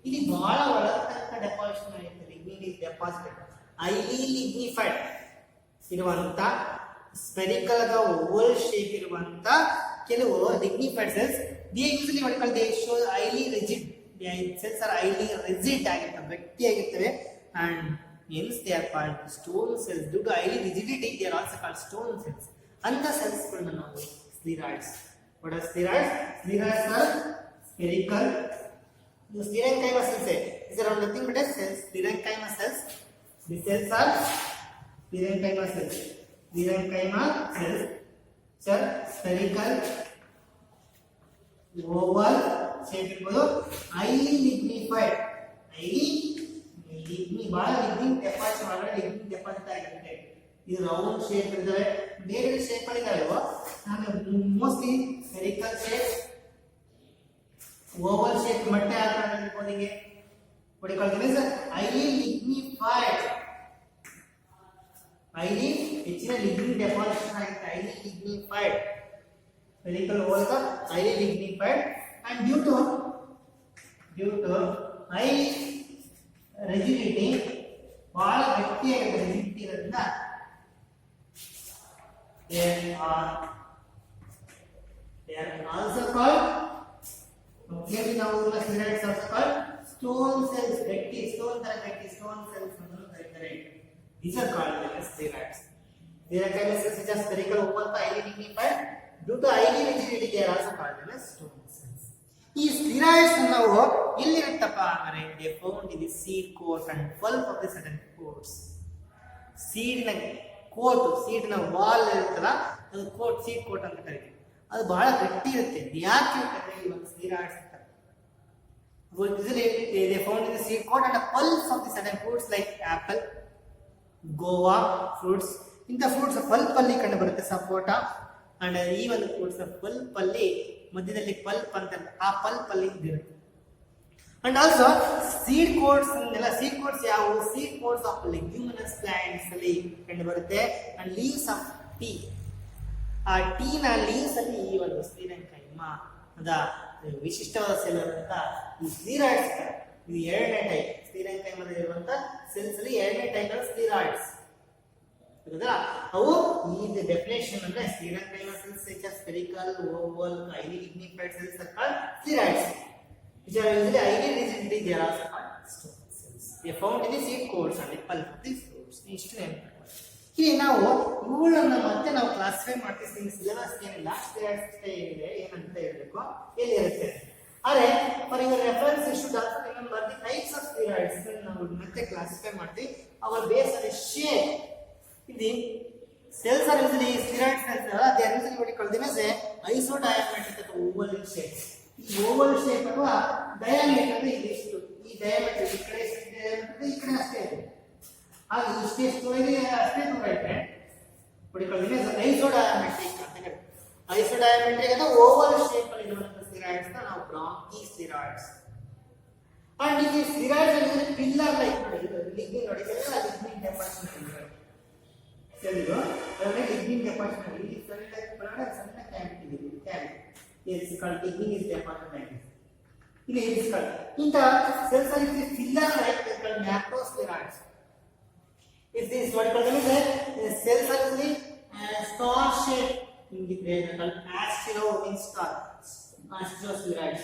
ಇಲ್ಲಿ ಬಹಳ ಒಳಗ ತನಕ ಡೆಪಾಸಿಷನ್ ಆಗುತ್ತೆ. Lignin is deposited. Highly lignified ಇರುವಂತ ಸ್ಪೆರಿಕಲ್ ಅಥವಾ ಓವಲ್ ಶೇಪ್ ಇರುವಂತ ಕೆಲವು lignified cells, they usually what call they show highly rigid. Cells are highly rigid ಆಗಿರ್ತವೆ, ಗಟ್ಟಿಯಾಗಿರ್ತವೆ. And hence they are called stone cells. Due to highly rigidity, they are also called stone cells. And the cells ಗಳನ್ನ ನಾವು ಸ್ಕ್ಲೀರಾಯ್ಡ್ಸ್. What are ಸ್ಕ್ಲೀರಾಯ್ಡ್ಸ್? ಸ್ಕ್ಲೀರಾಯ್ಡ್ಸ್ are spherical. The sclerenchyma cells is around nothing but as cells. Sclerenchyma cells. The cells are sclerenchyma cells. Sclerenchyma cells are spherical, oval shape ಇರ್ಬೋದು, highly lignified. ಬಹಳ lignin deposit ಒಳಗಡೆ lignin deposit ಆಗಿರುತ್ತೆ. ಇದು round shape ಇರ್ತವೆ, ಬೇರೆ shape ಗಳಿದಾವೆ. Mostly spherical shape, oval shape, ಮೊಟ್ಟೆ ಆಕಾರ ಇರ್ಬೋದು. ಹಿಂಗೆ ಹೊಡಿಕೊಳ್ತೀವಿ ಸರ್. ಹೈಲಿ ಲಿಗ್ನಿಫೈಡ್, ಹೈಲಿ ಹೆಚ್ಚಿನ ಲಿಗ್ನಿನ್ ಡೆಪಾಸಿಷನ್ ಆಗುತ್ತೆ. Highly lignified spherical, oval highly lignified. And due to high rigidity, ಬಹಳ ಗಟ್ಟಿಯಾಗಿದೆ ರಿಜಿಡಿಟಿ ಇರೋದ್ರಿಂದ they are also called, okay, now sclereids also called stone cells. ಗಟ್ಟಿ ಸ್ಟೋನ್ ತರ ಗಟ್ಟಿ ಸ್ಟೋನ್ ಸೆಲ್ಸ್ ಅಂತ ಕರೀತಾರೆ. these are called as ಸ್ಕ್ಲೀರಾಯ್ಡ್ಸ್. Sclerenchyma cells which are spherical, oval, highly lignified. Due to highly rigidity, they are also called as stone cells. ಈ ಸ್ಕ್ಲೀರಾಯ್ಡ್ಸ್ ನಾವು ಎಲ್ಲಿರುತ್ತಪ್ಪ ಅಂದರೆ they found in the seed coat and pulp of the certain fruits. ಸೀಡಿನ coat, ಸೀಡಿನ wall ಇರುತ್ತಲ್ಲ, ಅದು coat, seed coat ಅಂತ ಕರಿತೀವಿ. ಅದು ಬಹಳ ಗಟ್ಟಿ ಇರುತ್ತೆ. ಯಾಕೆ ಇರ್ತದೆ ಈ ಒಂದು ಸ್ಕ್ಲೀರಾಯ್ಡ್ಸ್ ಅಂತ? They found in the seed coat and pulps of the certain fruits like apple, guava fruits. ಇಂಥ ಫ್ರೂಟ್ಸ್ ಪಲ್ಪ್ ಅಲ್ಲಿ ಕಂಡು ಬರುತ್ತೆ. ಸಪೋಟ. ಅಂಡ್ ಈ ಒಂದು ಫ್ರೂಟ್ಸ್ ಪಲ್ಪ್ ಅಲ್ಲಿ ಮಧ್ಯದಲ್ಲಿ ಪಲ್ಪ್ ಅಂತ, ಆ ಪಲ್ಪ್ ಅಲ್ಲಿ ಇರುತ್ತೆ. ಅಂಡ್ ಆಲ್ಸೋ ಸೀಡ್ ಕೋಟ್ಸ್ ಎಲ್ಲ, ಸೀಡ್ ಕೋಟ್ಸ್ ಯಾವುವು? ಸೀಡ್ ಕೋಟ್ಸ್ ಆಫ್ ಲೆಗ್ಯೂಮಿನಸ್ ಪ್ಲಾಂಟ್ಸ್ ಅಲ್ಲಿ ಕಂಡು ಬರುತ್ತೆ. ಅಂಡ್ ಲೀವ್ಸ್ ಆಫ್ ಟೀ, ಆ ಟೀನ ಲೀವ್ಸ್ ಅಲ್ಲಿ ಈ ಒಂದು ಸ್ಕ್ಲೀರೆನ್ಕೈಮ ಅದ ವಿಶಿಷ್ಟವಾದ ಸೆಲ್ ಅಂತ ಈ ಸ್ಕ್ಲೀರಾಯ್ಡ್ಸ್. ಇದು ಎರಡನೇ ಟೈಪ್. ಸ್ಕ್ಲೀರೆನ್ಕೈಮದಲ್ಲಿ ಇರುವಂತ ಸೆಲ್ಸ್ ಅಲ್ಲಿ ಎರಡನೇ ಟೈಪ್ ಸ್ಕ್ಲೀರಾಯ್ಡ್ಸ್. ಅವು ಈ ಡೆಫಿನೇಷನ್ ಅಂದ್ರೆ ಸ್ಕ್ಲೀರೆನ್ಕೈಮ cells which are spherical, oval, highly lignified cells are called spheroids, which are usually highly rigid. They are also called stone cells. They are found in the seed coats and the pulp of the fruits. ಇಷ್ಟು ನೆನಪಿಟ್ಕೊಳ್ಳಿ. ಇಲ್ಲಿ ನಾವು ಇವುಗಳನ್ನ ಮತ್ತೆ ನಾವು classify ಮಾಡ್ತೀವಿ. Syllabus ಏನಿಲ್ಲ, ಸ್ಕ್ಲೀರಾಯ್ಡ್ಸ್ ಏನಿದೆ ಏನಂತ ಹೇಳಬೇಕು, ಎಲ್ಲಿರುತ್ತೆ. ಆದರೆ for your reference you should also remember the types of sclereids. ನಾವು ಮತ್ತೆ ಕ್ಲಾಸಿಫೈ ಮಾಡ್ತೀವಿ. Our base on the shape. The cells are usually spheroid cells. They are usually what you call them as a isodiametric or oval in shape. The oval shape ಅಥವಾ diameter ಅಂದ್ರೆ ಇದಿಷ್ಟು. ಈ diameter ಈ ಕಡೆ diameter ಈ ಕಡೆ ಅಷ್ಟೇ ಇದೆ. ಹಾಗೆ ಇಷ್ಟೇ ಇದೆ, ಅಷ್ಟೇ ದೂರ ಇದೆ. what you call them as isodiametric ಅಂತ ಕರೀತಾರೆ. Isodiametric ಅಥವಾ oval shape ಅಲ್ಲಿ ಇರುವಂತ spheroids ನಾವು brachyspheroids. And ಈ spheroids ಅಂದ್ರೆ pillar like ನೋಡಿ, lignin ನೋಡಿ, ಎಲ್ಲ lignin deposition ಇದೆ. ಸರಿಯೋ ಅದರಲ್ಲಿ ಲಿಗ್ನಿನ್ ಡೆಪಾಸಿಟ್ ಇಲ್ಲಿ ಸಣ್ಣ ಕ್ಯಾವಿಟಿ ಇದೆ. Cavity is called lignin is deposit. ಇಲ್ಲಿ ಇಸ್ ಕಾಲ್ಡ್ ಇಂತ ಸೆಲ್ಸ್ ಅಲ್ಲಿ filler like called macrosclereids. Is this what called as cells are usually star shape in the brain called astro means star, astroscleroids.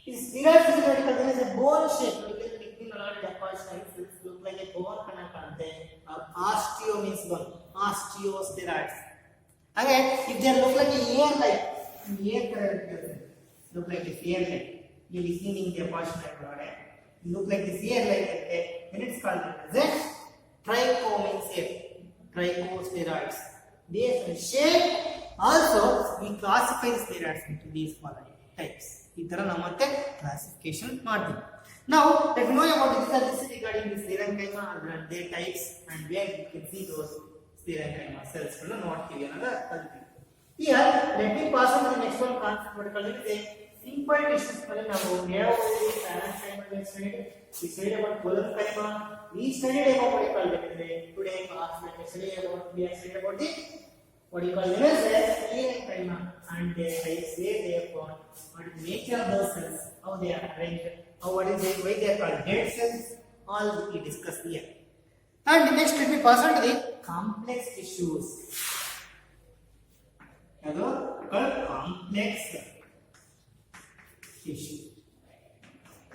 This scleroids is what called as a bone shape. Lignin already deposited cells look like a bone kind of content. Osteo means bone. osteosteroids. Okay, if they look like a air like look like this air like you listening in the portion look like this air like then it's called as a trichosteroids. They shape also we classify the steroids into these following types. ಇದರ ನಾವು ಮತ್ತೆ classification ಮಾಡ್ತೀವಿ. Now let me know about this regarding the parenchyma and their types and where you can see those parenchyma cells ಗಳನ್ನ ನೋಡ್ತೀವಿ ಅನ್ನೋದು ಕಲಿತೀವಿ. Here let me pass on to the next one concept what called is simple tissues ನಲ್ಲಿ ನಾವು ಹೇಳೋದು parenchyma we studied about collonchyma, we studied about what called today class we studied about the what you call them as parenchyma and their types where they are found, what is the nature of those cells, how they are arranged, how what is it, why they are called dead cells, all we discussed here. And next let me pass on to the complex tissues. Hello, called complex tissue.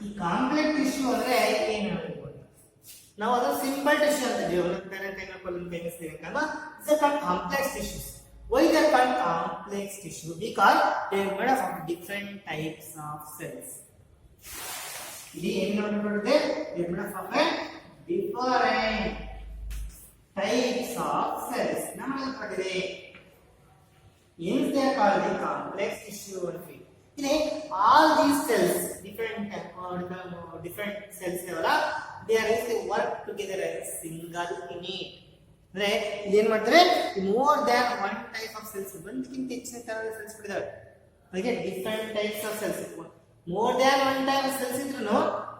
ಈ complex tissue ಅಂದ್ರೆ ಏನು ಹೇಳ್ಬೋದು ನಾವು ಅದು simple tissue ಅಂತ ಇದೀವಿ parenchyma collonchyma parenchyma is called complex tissues. Why they are called complex tissue? Because they are made up of different types of cells. They are made up of different types of cells. ನಮಗೆ ಗೊತ್ತಿದೆ hence they are called the complex tissue only. All these cells different cells they are used to work together as a single unit. ಅಂದ್ರೆ ಇಲ್ಲಿ ಏನು ಮಾಡ್ತಾರೆ more than one type of cells ಒಂದಕ್ಕಿಂತ ಹೆಚ್ಚಿನ ತರಹದ cells ಇದಾವೆ. ಹಾಗೆ different types of cells more than one type of cells ಇದ್ರೂ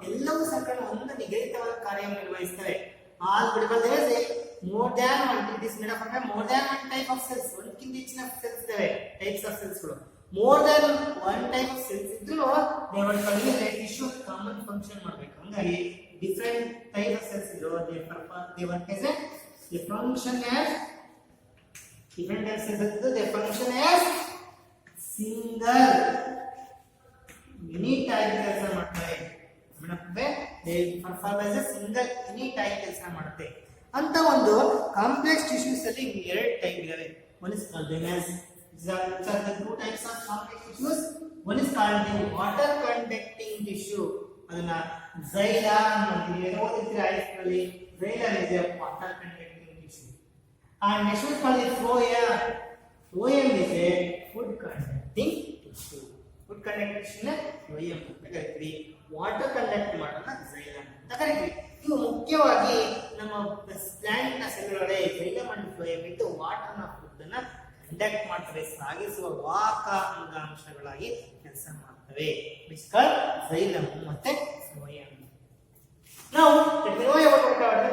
ಎಲ್ಲವೂ ಸರ್ಕಾರ ಒಂದು ನಿಗದಿತವಾದ ಕಾರ್ಯವನ್ನು ನಿರ್ವಹಿಸ್ತವೆ. ಆಲ್ ಬಿಡಬಾರ್ದು more than one it is made up of more than one type of cells ಒಂದಕ್ಕಿಂತ ಹೆಚ್ಚಿನ ಸೆಲ್ಸ್ ಇದಾವೆ ಟೈಪ್ಸ್ ಆಫ್ ಸೆಲ್ಸ್ಗಳು. More than one type of cells ಇದ್ರೂ ಟಿಶ್ಯೂ ಕಾಮನ್ ಫಂಕ್ಷನ್ ಮಾಡಬೇಕು. ಹಂಗಾಗಿ ಡಿಫರೆಂಟ್ ಟೈಪ್ ಆಫ್ ಸೆಲ್ಸ್ ಇದ್ರು they work as a they function as different types of cells they function as single unit type ಕೆಲಸ ಮಾಡ್ತಾರೆ. ಮತ್ತೆ they perform as a single unit type ಕೆಲಸ ಮಾಡುತ್ತೆ. ಅಂತ ಒಂದು ಕಾಂಪ್ಲೆಕ್ಸ್ ಟಿಶ್ಯೂಸ್ ಅಲ್ಲಿ ಎರಡು ಟೈಪ್ ಇದಾವೆ. one is called them as these are the two types of complex tissues. One is called the water conducting tissue. ಅದನ್ನ xylem ಅಂತೀವಿ. ಓದಿರ್ತೀರಾ high school ಅಲ್ಲಿ xylem is a water conducting tissue. And next one is called the phloem. Phloem is a food conducting tissue. Food conducting tissue ನ phloem ಅಂತ ಕರೀತೀವಿ. Water conduct ಮಾಡೋಣ xylem ಅಂತ ಕರೀತೀವಿ. ಇವು ಮುಖ್ಯವಾಗಿ ನಮ್ಮ ಪ್ಲಾಂಟ್ ನ ಸೆಲ್ಗಳೇ xylem and phloem ಇದ್ದು ವಾಟರ್ ನ ಫುಡ್ ಅನ್ನ ಕಂಡಕ್ಟ್ ಮಾಡ್ತವೆ, ಸಾಗಿಸುವ ವಾಹಕ ಅಂಗಾಂಶಗಳಾಗಿ ಕೆಲಸ ಮಾಡ್ತವೆ. xylem ಮತ್ತೆ phloem. Now let me know about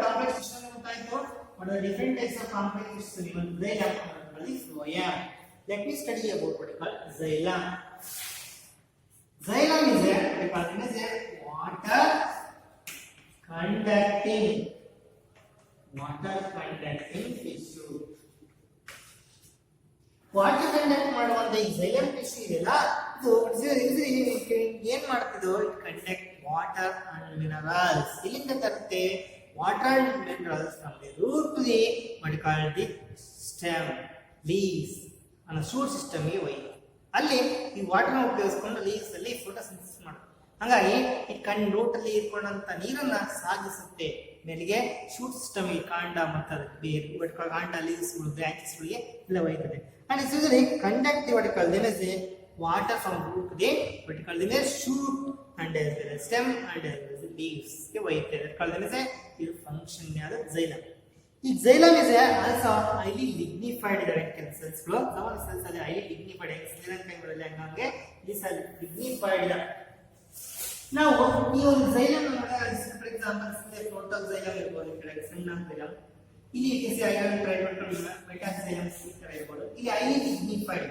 complex tissue ಗೊತ್ತಾಯ್ತು. What are the different types of complex tissue? Even xylem and phloem. Let me study about what is called xylem. Xylem is a water conducting tissue. Water conduct ಮಾಡುವಂತ ಈ xylem tissue ಇದೆಯಲ್ಲ ಇದು ಏನ್ ಮಾಡ್ತಿದ್ದು it conduct water and minerals. ಇಲ್ಲಿಂದ ತರುತ್ತೆ water and minerals from the root to the what called the stem leaves ಅನ್ನೋ shoot system ಗೆ ಒಯ್ದು ಅಲ್ಲಿ ಈ ವಾಟರ್ ನ ಉಪಯೋಗಿಸ್ಕೊಂಡು ಲೀವ್ಸ್ ಅಲ್ಲಿ ಫೋಟೋಸಿಂಥಸಿಸ್ ಮಾಡುತ್ತೆ. ಹಾಗಾಗಿ ಈ ರೂಟ್ ಅಲ್ಲಿ ಇಟ್ಕೊಂಡಂತ ನೀರನ್ನ ಸಾಗಿಸುತ್ತೆ ಮೇಲಿಗೆ ಶೂಟ್ ಸಿಸ್ಟಮ್ ಈ ಕಾಂಡ ಮತ್ತು ಬೇರೆ ಕಾಂಡ ಲೀವ್ಸ್ಗಳು ಬ್ರಾಂಚಸ್ಗಳಿಗೆ ಎಲ್ಲ ಒಯ್ತದೆ. And it's usually conduct the vertical them as a water from root to the vertical them as shoot and as well as stem and as well as leaves. Okay, why that called them as a function as xylem. The xylem is also highly lignified radical cells. Some of the cells are highly lignified. Xylem kind of like these are lignified. Now, you xylem for example, the protoxylem is xylem. ಇಲ್ಲಿ KC iron tribal ಮೆಟಾಕ್ಸೈಲಮ್ ತರ ಇರಬಹುದು. ಇಲ್ಲಿ highly lignified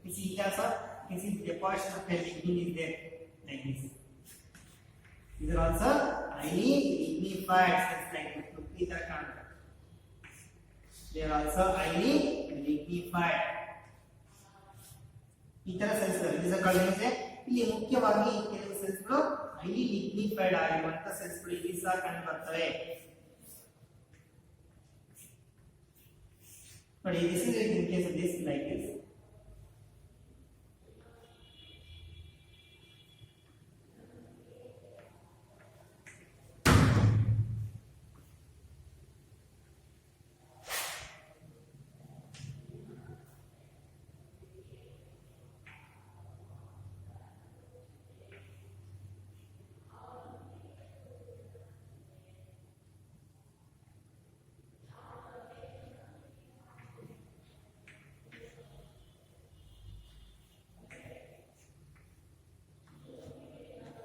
this is also this is deposit of lignin is there like this. These are also highly lignified cells like ಈ ತರ ಕಾಣುತ್ತೆ. They are also highly lignified. ಈ ತರ cells these are called as ಇಲ್ಲಿ ಮುಖ್ಯವಾಗಿ ಕೆಲವು cells ಗಳು highly lignified ಆಗಿರುವಂತ ಸೆಲ್ಸ್ ಗಳು ಇಲ್ಲಿ ಸಹ ಕಂಡು ಬರ್ತವೆ. ನೋಡಿ this is in case of this like this.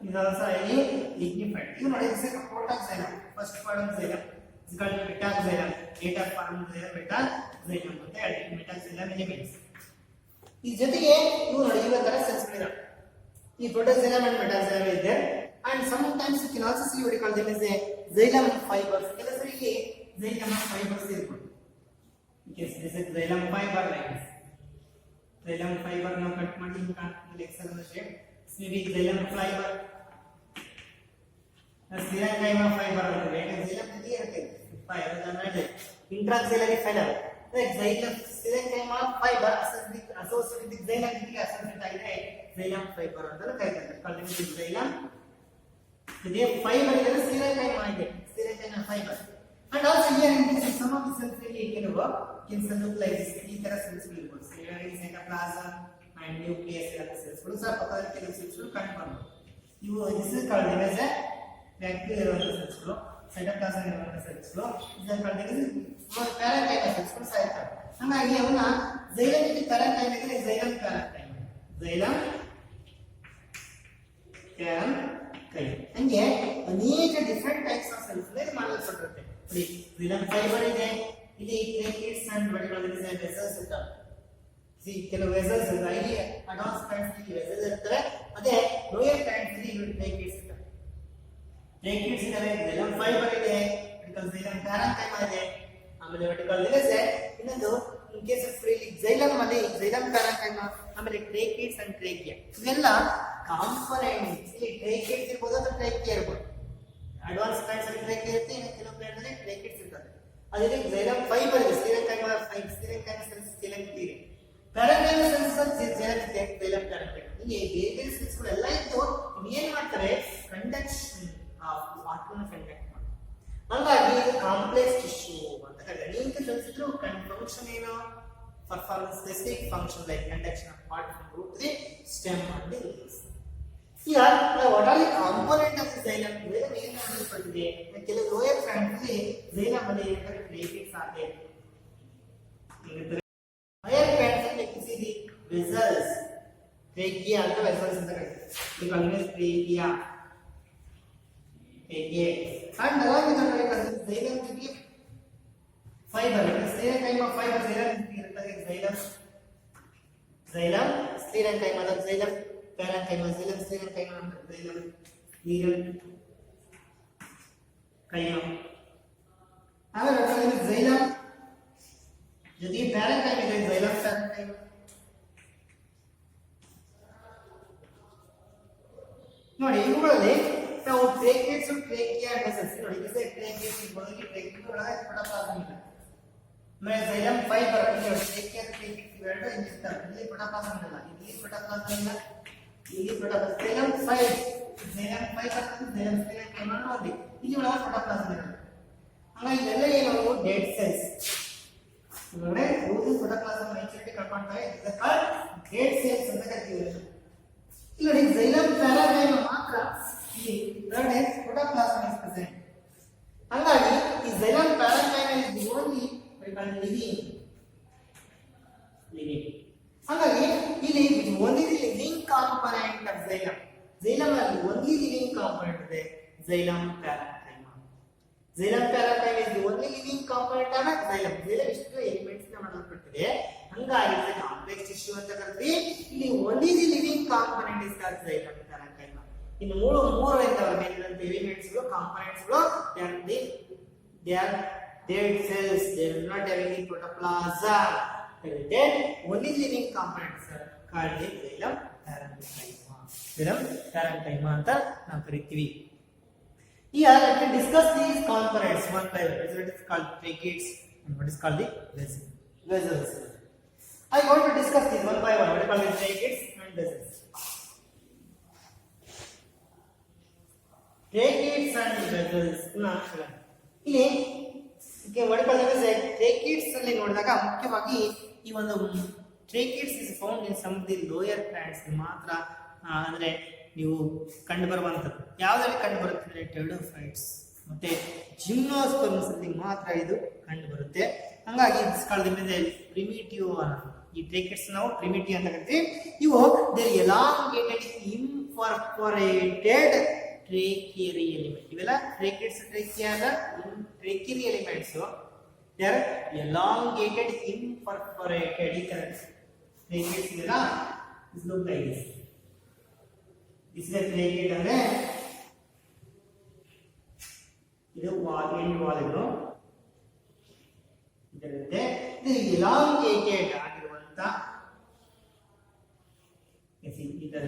Is also highly lignified. You know, this is a protoxylem. First part of xylem is called metaxylem. Later part of xylem metaxylem. Metaxylem elements. ಈ ಜೊತೆಗೆ ಇವು ನಡೆಯುವ ತರ ಸೆಲ್ಸ್ಗಳಿವೆ. ಈ protoxylem and metaxylem is there, and sometimes you can also see what you call them as a xylem fibers. ಕೆಲಸರಿಗೆ xylem fibers ಇರ್ಬೋದು. Yes, this is xylem fiber like this. Xylem fiber ನಾವು cut ಮಾಡಿ ಇಲ್ಲಿ ಕಾಣ್ತಿಲ್ಲ ಎಕ್ಸೆಲ್ shape. Maybe xylem fiber. Xylencyma fiber ಅಂದ್ರೆ xylem ಜೊತೆ ಇರುತ್ತೆ. Fiber ಅಂದ್ರೆ intraxillary fiber. Xylem xylencyma fiber associated with xylem ಜೊತೆಗೆ associated ಆಗಿದೆ xylem fiber ಅಂತ ಕರೀತಾರೆ. Called xylem. ಇದೇ fiber ಇದೆ xylencyma ಇದೆ. xylencyma fiber. And also here in this some of the cells really can look like this. ಈ ತರ cells ಇರ್ಬೋದು. Cytoplasm and nucleus cells ಗಳು ಸಹ ಪಕ್ಕದಲ್ಲಿ ಕೆಲವು cells ಗಳು ಕಂಡುಬರ್ತವೆ. ಇವು this is called as a bacterial cells ಗಳು, cytoplasm ಇರುವಂತಹ cells ಗಳು, ಇದನ್ನು called as parenchyma cells ಗಳು ಸಹ ಇರ್ತವೆ. ಹಾಗಾಗಿ ಅವನ್ನ xylem ಜೊತೆ parenchyma ಇದ್ರೆ xylem parenchyma. xylem parenchyma. ಹಂಗೆ ಅನೇಕ ಡಿಫರೆಂಟ್ ಟೈಪ್ಸ್ ಆಫ್ ಸೆಲ್ಸ್ ಗಳು ಮಾಡಲ್ಪಟ್ಟಿರುತ್ತೆ. xylem fiber ಇದೆ, ಇಲ್ಲಿ tracheids and vertebrates and vessels ಇರ್ತವೆ. ಕೆಲವು ವೆಸಲ್ಸ್ ಇಲ್ಲಿ ಅಡ್ವಾನ್ಸ್ ಪ್ಲಾಂಟ್ಸ್ ಇಲ್ಲಿ ವೆಸಲ್ಸ್ ಇರ್ತಾರೆ, ಅದೇ ಲೋಯರ್ ಪ್ಲಾಂಟ್ಸ್ ಅಲ್ಲಿ ಇಲ್ಲಿ ಟ್ರೈಕೀಡ್ಸ್ ಇರ್ತವೆ. ಟ್ರೈಕೀಡ್ಸ್ ಇದಾವೆ, xylem ಫೈಬರ್ ಇದೆ, vertical xylem parenchyma ಇದೆ, ಆಮೇಲೆ vertical ಇದೆ. ಇನ್ನೊಂದು ಇನ್ ಕೇಸ್ ಆಫ್ ಇಲ್ಲಿ xylem ಅಲ್ಲಿ xylem parenchyma, ಆಮೇಲೆ ಟ್ರೈಕೀಡ್ಸ್ ಅಂಡ್ ಟ್ರೇಕಿಯಾ ಇವೆಲ್ಲ ಕಾಂಪೊನೆಂಟ್ಸ್. ಇಲ್ಲಿ ಟ್ರೈಕೀಡ್ಸ್ ಇರಬಹುದು ಅಥವಾ ಟ್ರೇಕಿಯಾ ಇರಬಹುದು. ಅಡ್ವಾನ್ಸ್ ಪ್ಲಾಂಟ್ಸ್ ಅಲ್ಲಿ ಟ್ರೇಕಿಯಾ ಇರುತ್ತೆ, ಇನ್ನು ಕೆಲವು ಪ್ಲಾಂಟ್ಸ್ ಅಲ್ಲಿ ಟ್ರೇಕೀಡ್ಸ್ ಇರ್ತವೆ. ಅದೇ xylem ಫೈಬರ್ ಇದೆ, xylencyma cells xylem ಇದೆ. parenchyma cells xylem parenchyma. ಇಲ್ಲಿ ಬೇರೆ cells ಗಳೆಲ್ಲ ಇದ್ದು ಏನು ಮಾಡ್ತಾರೆ, ಕಂಡಕ್ಷನ್ ಆಫ್ ವಾಟರ್ ಕಂಡಕ್ಟ್ ಮಾಡ್ತಾರೆ. ಹಾಗಾಗಿ ಇದು ಕಾಂಪ್ಲೆಕ್ಸ್ ಟಿಶ್ಯೂ ಅಂತ ಕರೀತಾರೆ. ಅನೇಕ cells ಇದ್ರು ಫಂಕ್ಷನ್ ಏನು, performance specific function like conduction of water from root to the stem and the leaves. Here what are the component of the xylem? xylem ಏನು ಮಾಡಲ್ಪಟ್ಟಿದೆ, ಕೆಲವು ಲೋಯರ್ ಪ್ಲಾಂಟ್ ಅಲ್ಲಿ xylem ಅಲ್ಲಿ ಏನಾದರೂ ಟ್ರೇಕಿಡ್ಸ್ ಆಗಿದೆ. higher plants like you see the vessels, trachea and the vessels in the country. We call them as trachea. And along with that, xylem to be fiber. Xylencyma fiber, xylem, xylencyma, xylem, parenchyma, xylem, xylencyma, xylem, xylencyma. However, xylem यदि parenchyma ಇದೆ, xylem parenchyma. ನೋಡಿ ಇವುಗಳಲ್ಲಿ ನಾವು tracheids, trachea and vessels ನೋಡಿ. ಇದು tracheids ಇರ್ಬೋದು, ಟ್ರೇಕಿಡ್ ಒಳಗೆ ಪ್ರೊಟೋಪ್ಲಾಸಂ ಇದೆ. ಆಮೇಲೆ xylem ಫೈಬರ್ ಇಲ್ಲಿ ಟ್ರೇಕಿಯಾ ಟ್ರೇಕಿಡ್ ಇವೆರಡು ಇರ್ತವೆ. ಇಲ್ಲಿ ಪ್ರೊಟೋಪ್ಲಾಸಂ ಇಲ್ಲ, ಇಲ್ಲಿ ಪ್ರೊಟೋಪ್ಲಾಸಂ ಇಲ್ಲ, ಇಲ್ಲಿ ಪ್ರೊಟೋಪ್ಲಾಸಂ. xylem ಫೈಬರ್ xylem ನೋಡಿ ಇಲ್ಲಿ ಒಳಗೆ ಪ್ರೊಟೋಪ್ಲಾಸಂ ಇದೆ. ಹಾಗಾಗಿ ಇವೆಲ್ಲ ಏನು ಡೆಡ್ ಸೆಲ್ಸ್. ಇವೆಲ್ಲ ಓದಿ ಪ್ರೊಟೋಪ್ಲಾಸಂ ಮೆಚುರಿಟಿ ಕಳ್ಕೊಂಡ್ರೆ ಇದು ಕಾಲ್ಡ್ ಡೆಡ್ ಸೆಲ್ಸ್ ಅಂತ ಕರೀತೀವಿ. ಇಲ್ಲಿ ನೋಡಿ xylem parenchyma ಮಾತ್ರ ಇಲ್ಲಿ ಎರಡನೇ ಪ್ರೊಟೋಪ್ಲಾಸಂ ಇಸ್ ಪ್ರೆಸೆಂಟ್. ಹಾಗಾಗಿ ಈ xylem parenchyma is the only living. ಹಾಗಾಗಿ ಇಲ್ಲಿ only the living component of xylem. xylem ಅಲ್ಲಿ only living component ಇದೆ xylem parenchyma. xylem parenchyma is the only living component of xylem. xylem ಇಷ್ಟು ಎಲಿಮೆಂಟ್ಸ್ ನ ಮಾಡಲ್ಪಟ್ಟಿದೆ, ಹಾಗಾಗಿ ಇದು ಕಾಂಪ್ಲೆಕ್ಸ್ ಟಿಶ್ಯೂ ಅಂತ ಕರೀತೀವಿ. ಇಲ್ಲಿ only the living component is called xylem parenchyma. ಇನ್ನು ಮೂರು ಇದ್ದಾವೆ ಮೇಲಿನಂತ ಎಲಿಮೆಂಟ್ಸ್ ಗಳು, ಕಾಂಪೊನೆಂಟ್ಸ್ ಗಳು. they are dead cells, they do not have any protoplasm. Then only living components are called the xylem parenchyma. xylem parenchyma ಅಂತ ನಾವು ಕರೀತೀವಿ. Here let me discuss these components one by one. What is called tracheids and what is called the vessel. vessels. I want to discuss this one by one. What do you call it? Tracheids and vessels. Tracheids and vessels. ಇಲ್ಲಿ what do you call it? Tracheids ಅಲ್ಲಿ ನೋಡಿದಾಗ ಮುಖ್ಯವಾಗಿ ಈ ಒಂದು tracheids is found in some of the lower plants ಮಾತ್ರ ಅಂದ್ರೆ ನೀವು ಕಂಡು ಬರುವಂತದ್ದು. ಯಾವುದರಲ್ಲಿ ಕಂಡು ಬರುತ್ತೆ? ಟೆರಿಡೋಫೈಟ್ಸ್ ಮತ್ತೆ ಜಿಮ್ನೋಸ್ಪರ್ಮ್ಸ್ ಅಲ್ಲಿ ಮಾತ್ರ ಇದು ಕಂಡು ಬರುತ್ತೆ. ಹಂಗಾಗಿ ಪ್ರಿಮಿಟಿವ್ ಈ ಟ್ರೇಕಿಡ್ಸ್ ನಾವು ಪ್ರಿಮಿಟಿವ್ ಅಂತ ಕರಿತೀವಿ. ಇವು they're elongated imperforated tracheary element. ಇವೆಲ್ಲ tracheids tracheary elements. They are elongated imperforated. ಈ ತರ ಟ್ರೇಕಿಡ್ಸ್ ಇದೆಲ್ಲ is look like this. This is tracheid ಅಂದ್ರೆ ಇದು ಎಂಡ್ ವಾಲ್ ಇದು ಇದರಂತೆ ಇದು ಎಲಾಂಗೇಟೆಡ್ ಆಗಿರುವಂತ ಇದರ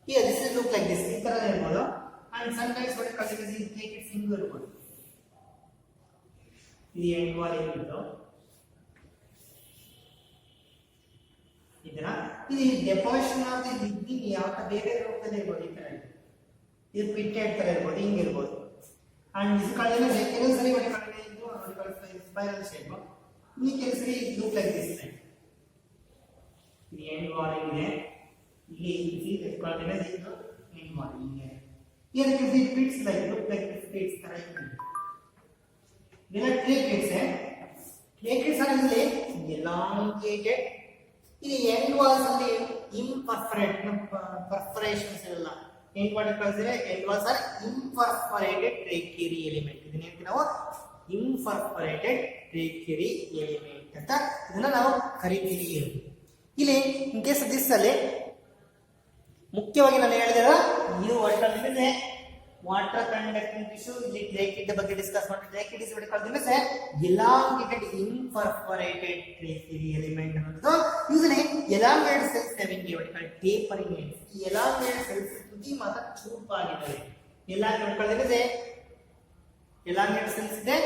here this is look like this ಈ ತರ ಇರಬಹುದು. and sometimes what consider is take it single ಇರಬಹುದು. ಈ ಎಂಡ್ ವಾಲ್ ಏನಿತ್ತು ಇದರ ಇದು ಡೆಪಾಸಿಷನ್ ಆಫ್ ದಿ ಲಿಗ್ನಿನ್ ಯಾವ ಬೇರೆ ರೂಪದಲ್ಲಿ ಇರಬಹುದು. ಈ ತರ ಇದು ಪಿಟ್ಟೆಡ್ ತರ ಇರಬಹುದು, ಹಿಂಗೆ ಇರಬಹುದು. ಅಂಡ್ ಇದು ಕಳೆದ ಕೆಲವು ಸರಿ ಒಂದು ಕಡೆ ಇದು ಸ್ಪೈರಲ್ ಶೇಪ್, ಈ ಕೆಲವು ಸರಿ ಲುಕ್ ಲೈಕ್ ದಿಸ್. ಇದು ಎಂಡ್ ವಾಲ್ ಇದೆ, ಇಲ್ಲಿ ಇದು ಕಳೆದ ಇದು ಎಂಡ್ ವಾಲ್ ಇದೆ. here you can see pits like look like this pits ತರ ಇದೆ. ಇದೆಲ್ಲ ಟ್ರೇಕಿಡ್ಸ್. ಟ್ರೇಕಿಡ್ಸ್ ಅಂದ್ರೆ elongated. ಇದು ಎಂಡ್ ವಾಲ್ಸ್ ಅಲ್ಲಿ ಇಂಪರ್ಫೊರೇಟ್ ಪರ್ಫೊರೇಷನ್ಸ್ ಇರಲ್ಲ. ಎಂಡ್ ವಾಲ್ ಕಳಿಸಿದ್ರೆ end walls R ಇಂಪರ್ಫೊರೇಟೆಡ್ tracheary element. ಇದನ್ನ ನಾವು ಇಂಪರ್ಫೊರೇಟೆಡ್ ಟ್ರೇಕಿಯರಿ ಎಲಿಮೆಂಟ್ ಅಂತ ಇದನ್ನ ನಾವು ಕರಿತೀವಿ. ಇಲ್ಲಿ ಇನ್ ಕೇಸ್ ದಿಸ್ ಅಲ್ಲಿ ಮುಖ್ಯವಾಗಿ ನಾನು ಹೇಳಿದ ಇದು ಒಟ್ಟಲ್ಲಿ ವಾಟರ್ ಕಂಡಕ್ಟಿಂಗ್ ಟಿಶ್ಯೂ. ಇಲ್ಲಿ ಟ್ರೇಕಿಡ್ ಬಗ್ಗೆ ಡಿಸ್ಕಸ್ ಮಾಡಿ tracheid is what called as elongated imperforated trachea element ಅನ್ನೋದು usually elongated cells having what called tapering ends. ಈ elongated cells ತುದಿ ಮಾತ್ರ ಚೂಪಾಗಿವೆ. elongated cells ಇದೆ,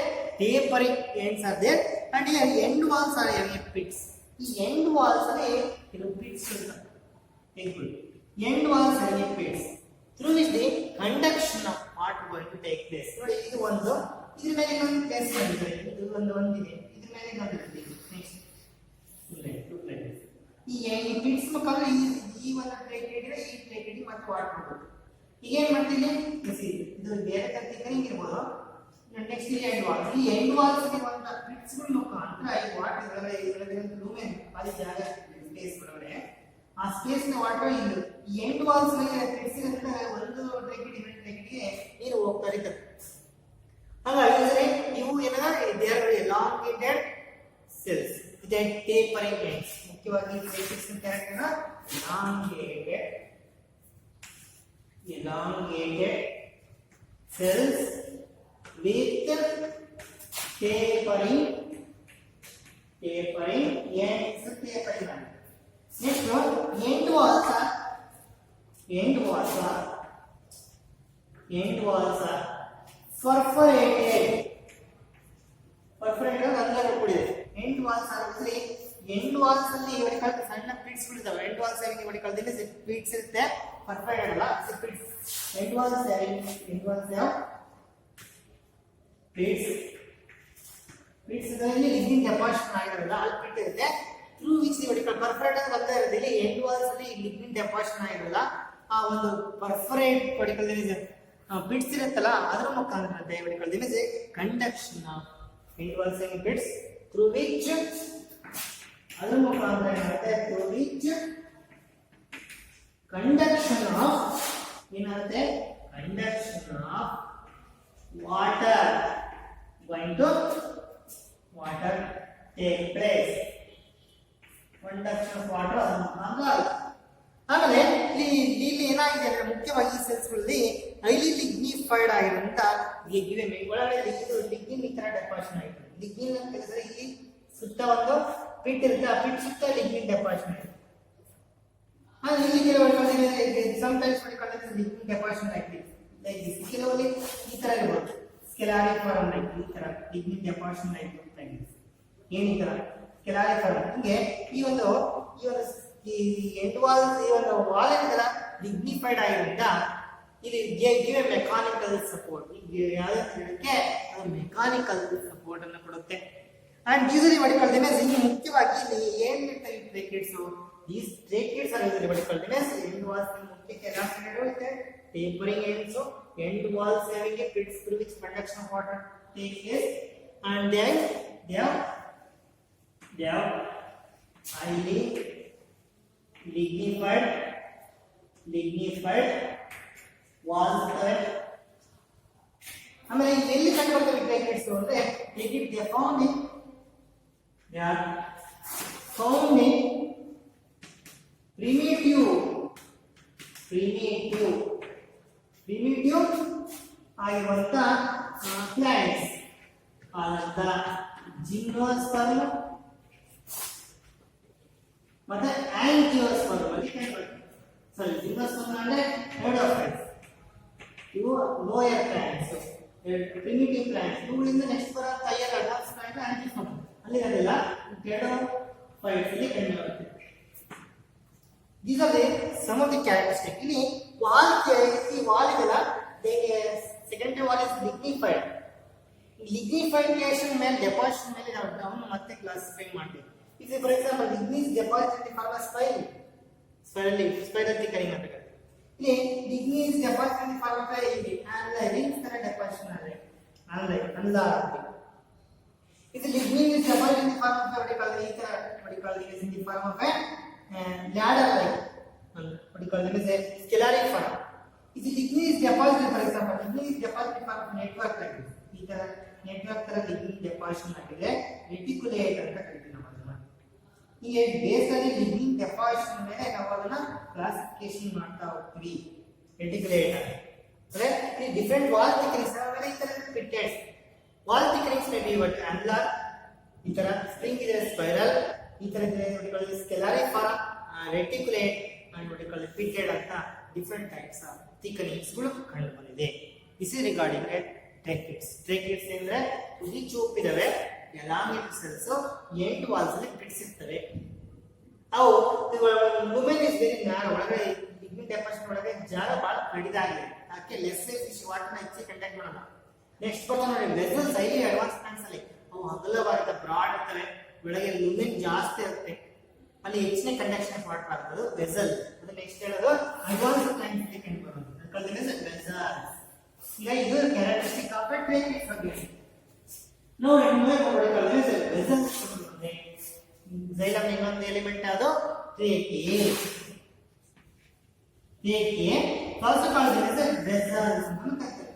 tapering ends are there, and here end walls are having pits. ಈ end walls ಅಲ್ಲಿ ಕೆಲವು pits ಇರ್ತವೆ. end walls having pits through which the conduction of water going to take place. ನೋಡಿ ಇದು ಒಂದು, ಇದ್ರ ಮೇಲೆ ಇನ್ನೊಂದು ಪ್ಲೇಸ್ ಮಾಡಿದ್ದಾರೆ. ಇದು ಒಂದಿದೆ, ಇದ್ರ ಮೇಲೆ ಇನ್ನೊಂದಿದೆ. ನೆಕ್ಸ್ಟ್ ಈ ಪಿಟ್ಸ್ ಮುಖಾಂತರ ಈ ಒಂದು ಟ್ರೇಕಿಡ್ ಇದೆ, ಈ ಟ್ರೇಕಿಡ್ ಮತ್ತೆ ವಾಟರ್ ಹೋಗುತ್ತೆ. ಈಗ ಏನ್ ಮಾಡ್ತೀನಿ ಇದು ಬೇರೆ ಕತ್ತಿಗೆ ಹಿಂಗಿರ್ಬೋದು. ನೆಕ್ಸ್ಟ್ ಈ ಎಂಡ್ ವಾಲ್, ಈ ಎಂಡ್ ವಾಲ್ಸ್ ಇರುವಂತ ಪಿಟ್ಸ್ ಮುಖಾಂತರ ಈ ವಾಟರ್ ಇದರಲ್ಲಿ ಲೂಮೆನ್ ಅಲ್ಲಿ ಜಾಗ ಸ್ಪೇಸ್ ಒಳಗಡೆ ಆ ಸ್ಪೇಸ್ ನ ವಾಟರ್ ಇಲ್ಲಿ ಎಂಡ್ ವಾಲ್ಸ್ ಮೇಲೆ ಪಿಟ್ಸ್ ಇರುತ್ತೆ. ಒಂದು ಟ್ರೇಕಿಡ್ ಇನ್ನೊಂದು ಟ್ರೇಕಿಡ್ಗೆ ನೀರು ಹೋಗ್ತಾ ಇರುತ್ತೆ. ಹಾಗಾಗಿ ಇವು ಏನದ they are elongated cells with tapering ends. ಮುಖ್ಯವಾಗಿ ಟ್ರೇಕಿಡ್ಸ್ ನ character elongated cells with tapering ends. Tapering next end walls are perforated ಅಂದ್ರೆ ಕೂಡಿದೆ. ಎಂಡ್ ವಾಲ್ಸ್ ಅಂದ್ರೆ ಎಂಡ್ ವಾಲ್ಸ್ ಅಲ್ಲಿ ಇವರಿಗೆ ಸಣ್ಣ ಪಿಟ್ಸ್ ಬಿಡ್ತಾವೆ. ಎಂಡ್ ವಾಲ್ಸ್ ಆಗಿ ಇವರಿಗೆ ಕಳೆದಿಲ್ಲ ಪಿಟ್ಸ್ ಇರುತ್ತೆ, ಪರ್ಫೊರೇಟೆಡ್ ಅಲ್ಲ ಪಿಟ್ಸ್. ಎಂಡ್ ವಾಲ್ಸ್ ಯಾವ ಪಿಟ್ಸ್ ಇದರಲ್ಲಿ ಲಿಗ್ನಿನ್ ಡೆಪಾಸಿಷನ್ ಆಗಿರೋಲ್ಲ, ಅಲ್ಲಿ ಪಿಟ್ ಇರುತ್ತೆ. ಥ್ರೂ ವಿಚ್ ಇವರಿಗೆ ಪರ್ಫೊರೇಟೆಡ್ ಬರ್ತಾ ಇರುತ್ತೆ. ಇಲ್ಲಿ ಎಂಡ್ ವಾಲ್ಸ್ ಅಲ್ಲಿ ಲಿಗ್ನಿನ್ ಡೆಪಾಸಿಷನ್ ಆಗಿರೋಲ್ಲ, ಆ ಒಂದು ಪರ್ಫೊರೇಟ್ ಪರ್ಟಿಕ್ಯುಲರ್ ಪಿಟ್ಸ್ ಇರುತ್ತಲ್ಲ ಅದರ ಮುಖಾಂತರ ಇವರಿಗೆ ಕಂಡಕ್ಷನ್ ಆಫ್ ಎಂಡ್ ವಾಲ್ಸ್ ಆಗಿ ಪಿಟ್ಸ್ ಥ್ರೂ ವಿಚ್ ಅದರ ಮುಖಾಂತರ ಏನಾಗುತ್ತೆ ಥ್ರೂ ವಿಚ್ ಕಂಡಕ್ಷನ್ ಆಫ್ ಏನಾಗುತ್ತೆ conduction of water going to water take place. Conduction of water ಅದರ ಮುಖಾಂತರ. ಆಮೇಲೆ ಇಲ್ಲಿ ಏನಾಗಿದೆ ಅಂದ್ರೆ ಮುಖ್ಯವಾಗಿ ಈ ಸೆಲ್ಸ್ಗಳಲ್ಲಿ ಹೈಲಿ ಲಿಗ್ನಿಫೈಡ್ ಆಗಿರೋದ್ರಿಂದ ಇವೆ ಒಳಗಡೆ ಲಿಗ್ನಿನ್ ಈ ತರ ಡೆಪಾಸಿಷನ್ ಆಗಿದೆ. ಲಿಗ್ನಿನ್ ಅಂತ ಹೇಳಿದ್ರೆ ಇಲ್ಲಿ ಸುತ್ತ ಒಂದು ಪಿಟ್ ಇರುತ್ತೆ, ಆ ಪಿಟ್ ಸುತ್ತ ಲಿಗ್ನಿನ್ ಡೆಪಾಸಿಷನ್ ಆಗಿದೆ. ಇಲ್ಲಿ ಕೆಲವು ಸಮಟೈಮ್ಸ್ ಲಿಗ್ನಿನ್ ಡೆಪಾಸಿಷನ್ ಆಗಿದೆ ಲೈಕ್ ದಿಸ್. ಕೆಲವಲ್ಲಿ ಈ ತರ ಇರ್ಬೋದು, ಸ್ಕೆಲಾರಿಫಾರಂ ಲೈಕ್ ಈ ತರ ಲಿಗ್ನಿನ್ ಡೆಪಾಸಿಷನ್ ಲೈಕ್ ಏನು ಈ ತರ ಸ್ಕೆಲಾರಿಫಾರಂ ಹಿಂಗೆ ಈ ಒಂದು ಎಂಡ್ ವಾಲ್ ಈ ಒಂದು ವಾಲ್ ಏನಿದೆಲ್ಲ ಡಿಗ್ನಿಫೈಡ್ ಆಗಿರೋದ್ರಿಂದ ಇದು ಗಿವ್ ಎ ಮೆಕಾನಿಕಲ್ ಸಪೋರ್ಟ್ ಯಾವುದಕ್ಕೆ ಅದು ಮೆಕಾನಿಕಲ್ ಸಪೋರ್ಟ್ ಅನ್ನು ಕೊಡುತ್ತೆ. And usually what you call them as ಇಲ್ಲಿ ಮುಖ್ಯವಾಗಿ ಇಲ್ಲಿ ಏನ್ ಇರ್ತವೆ ಈ tracheids these tracheids are usually what you call them as end walls ಮುಖ್ಯ ಕೆನಾಸ್ಟೆಡ್ ಇರುತ್ತೆ tapering ends so end walls having a pits through which conduction of water takes place and then they have highly lignified walls ಇರ್ತವೆ. ಆಮೇಲೆ ಎಲ್ಲಿ ಕಂಡು ಬರ್ತವೆ tracheids ಅಂದ್ರೆ they are found in primitive ಆಗಿರುವಂತ plants ಆದಂತ ಜಿಮ್ನೋಸ್ಪರ್ಮ್ ಮತ್ತೆ ಆಂಜಿಯೋಸ್ಪರ್ಮ್ ಅಲ್ಲಿ ಕಂಡುಬರ್ತದೆ. ಸಾರಿ ಜಿಮ್ನೋಸ್ಪರ್ಮ್ ಅಂದ್ರೆ ಹೆಡೋಫೈಟ್ಸ್ ಇವು ಲೋಯರ್ ಪ್ಲಾಂಟ್ಸ್ ಪ್ರಿಮಿಟಿವ್ ಪ್ಲಾಂಟ್ಸ್ ಇವುಗಳಿಂದ ನೆಕ್ಸ್ಟ್ ಬರೋ ಹೈಯರ್ ಅಡ್ವಾನ್ಸ್ ಪ್ಲಾಂಟ್ ಆಂಜಿಯೋಸ್ಪರ್ಮ್ ಅಲ್ಲಿ ಅದೆಲ್ಲ ಹೆಡೋಫೈಟ್ಸ್ ಅಲ್ಲಿ ಕಂಡುಬರ್ತದೆ. These are some of the characteristics. ಇಲ್ಲಿ wall ಇದೆಲ್ಲ secondary wall is lignified. Lignification ಮೇಲೆ deposition ಮೇಲೆ ನಾವು ಮತ್ತೆ ಕ್ಲಾಸಿಫೈ ಮಾಡ್ತೀವಿ. If for example lignin is deposited in the form of spiral thickening ಅಂತ ಕರೀತೀವಿ. ಇಲ್ಲಿ lignin is deposited in the form of rings ತರ deposition ಆದ್ರೆ ಅನ್ಲಾರ್ಡ್. If lignin is deposited in the form of what you call is in the form of a ladder like what you call them is a scalariform. If the lignin is deposited, for example, lignin is deposited from network like this. ಈ ತರ network ತರ lignin deposition ಆಗಿದೆ reticulate ಅಂತ ಕರೀತೀವಿ ನಾವು ಅದನ್ನ. ಈ base ಅಲ್ಲಿ lignin deposition ಮೇಲೆ ನಾವು ಅದನ್ನ ಕ್ಲಾಸಿಫಿಕೇಶನ್ ಮಾಡ್ತಾ ಹೋಗ್ತೀವಿ ರೆಟಿಕ್ಯುಲೇಟ್ ಅಂದ್ರೆ ಈ ಡಿಫರೆಂಟ್ ವಾಲ್ ಥಿಕನಿಂಗ್ಸ್ ಆಮೇಲೆ ಈ ತರ pitteds wall thickenings may be what angular ಈ ತರ ಸ್ಪ್ರಿಂಗ್ ಇದೆ ಸ್ಪೈರಲ್ ಈ ತರ ಇದೆ scalariform reticulate and what you call pitted ಅಂತ different types of thickenings ಗಳು ಕಂಡು ಬಂದಿದೆ. This is regarding tracheids. Tracheids ಅಂದ್ರೆ ಉರಿ ಚೂಪಿದವೆ elongated cells end walls ಅಲ್ಲಿ pits ಇರ್ತವೆ. ಅವು lumen is very narrow ಒಳಗಡೆ lignin deposition ಒಳಗೆ ಜಾಗ ಬಹಳ ಕಡಿದಾಗಿದೆ. ಅದಕ್ಕೆ ಲೆಸ್ ಫಿಶ್ ವಾಟರ್ ನ ಹೆಚ್ಚು ಕಂಟ್ಯಾಕ್ಟ್ ಮಾಡಲ್ಲ. ನೆಕ್ಸ್ಟ್ ಬರ್ತಾ ನೋಡಿ ವೆಸಲ್ಸ್ ಹೈಲಿ ಅಡ್ವಾನ್ಸ್ ಪ್ಲಾಂಟ್ಸ್ ಅಲ್ಲಿ ಅವು ಅಗಲವಾದ ಬ್ರಾಡ್ ಇರ್ತವೆ ಒಳಗೆ lumen ಜಾಸ್ತಿ ಇರುತ್ತೆ ಅಲ್ಲಿ ಹೆಚ್ಚಿನ ಕಂಡಕ್ಷನ್ ಆಫ್ ವಾಟರ್ ಆಗ್ತದೆ ವೆಸಲ್ ಅದು ನೆಕ್ಸ್ಟ್ ಹೇಳೋದು ಅಡ್ವಾನ್ಸ್ ಪ್ಲಾಂಟ್ಸ್ ಕಂಡು ಬರೋದು ಕಲ್ತಿನ ವೆಸಲ್. ಈಗ ಇದು ಕ್ಯಾರೆಕ್ಟರಿಸ್ಟಿಕ್ ಆಫ್ ಎ ಟ್ರೇಕಿಡ್ ಫಂಗಸ್. ನೋಡಿ ನೋಡಿ ಕಲ್ತಿನ ವೆಸಲ್ ಜೈಲಮ್ ಇನ್ನೊಂದು ಎಲಿಮೆಂಟ್ ಅದು ಟ್ರೇಕಿಯೆ ಆಲ್ಸೋ ಕಾಲ್ಡ್ ವೆಸಲ್ಸ್ ಅಂತ ಕರೀತಾರೆ.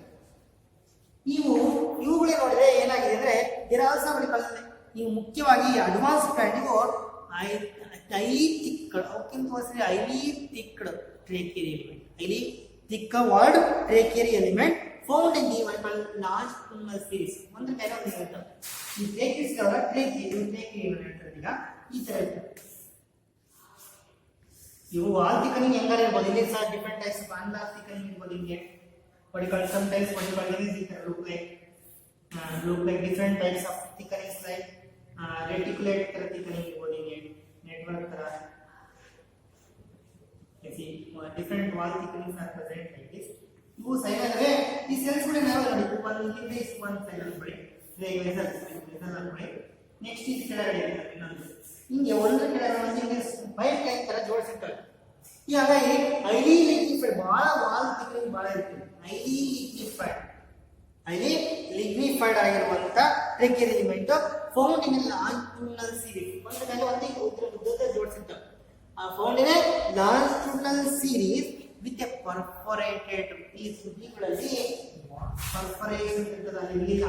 ಇವುಗಳೇ ನೋಡಿದ್ರೆ ಏನಾಗಿದೆ ಅಂದ್ರೆ there also what you call ನೀವು ಮುಖ್ಯವಾಗಿ ಅಡ್ವಾನ್ಸ್ ಪ್ಲಾಂಟ್ಗೂ highly thick trachea element, highly thick word trachea element found in the what called large tunnel series. ಒಂದು ಮೇಲೆ ಒಂದು ಇರುತ್ತೆ ಈ ಟ್ರೇಕಿಡ್ಸ್ ಗಳ ಟ್ರೇಕಿಯಾ ಹೇಳ್ತಾರೆ. ಈಗ ಈ ತರ ಇವು ವಾಲ್ ಥಿಕನಿಂಗ್ ಹೆಂಗಾರೆ ಇರ್ಬೋದು. ಇಲ್ಲಿ ಸಹ ಡಿಫರೆಂಟ್ ಟೈಪ್ಸ್ ಆಫ್ ಅನ್ಲಾರ್ ಥಿಕನಿಂಗ್ ಇರ್ಬೋದು. ಹಿಂಗೆ what you call sometimes what you call is ಈ ತರ look like different types of thickenings like reticulate ತರ thickening ಇರ್ಬೋದು. ಹಿಂಗೆ network ತರ see different wall thickenings are present like this. ಇವು ಸೈಡ್ ಅಂದ್ರೆ ಈ ಸೆಲ್ಸ್ ಕೂಡ ನಾವು ನೋಡಿ ಒಂದು ಇಲ್ಲಿಂದ ಇಸ್ ಒಂದು ಸೈಡ್ ನೋಡಿ ವೆಸಲ್ಸ್ ನೋಡಿ ನೆಕ್ಸ್ಟ್ ಈ ಕೆಳಗಡೆ ಇದೆ ಇನ್ನೊಂದು ಹಿಂಗೆ ಒಂದು ಕೆಳಗಡೆ ಒಂದು ಹಿಂಗೆ ಪೈಪ್ ಲೈನ್ ತರ ಜೋಡಿಸಿರ್ತಾರೆ. ಹೀಗಾಗಿ ಹೈಲಿ ಲಿಗ್ನಿಫೈಡ್ ಬಹಳ ವಾಲ್ ಥಿಕನಿಂಗ್ ಬಹಳ ಇರ್ತದೆ. ಹೈಲಿ ಲಿಗ್ನಿಫೈಡ್ ಆಗಿರುವಂತ trachea element found in longitudinal series ಒಂದು ಮೇಲೆ ಒಂದು ಉದ್ದ ಜೋಡಿಸಿರ್ತಾರೆ. found in a longitudinal series with a perforated ಈ ಸುದ್ದಿಗಳಲ್ಲಿ perforation ಇರ್ತದೆ ಅಲ್ಲಿ ಇಲ್ಲಿಲ್ಲ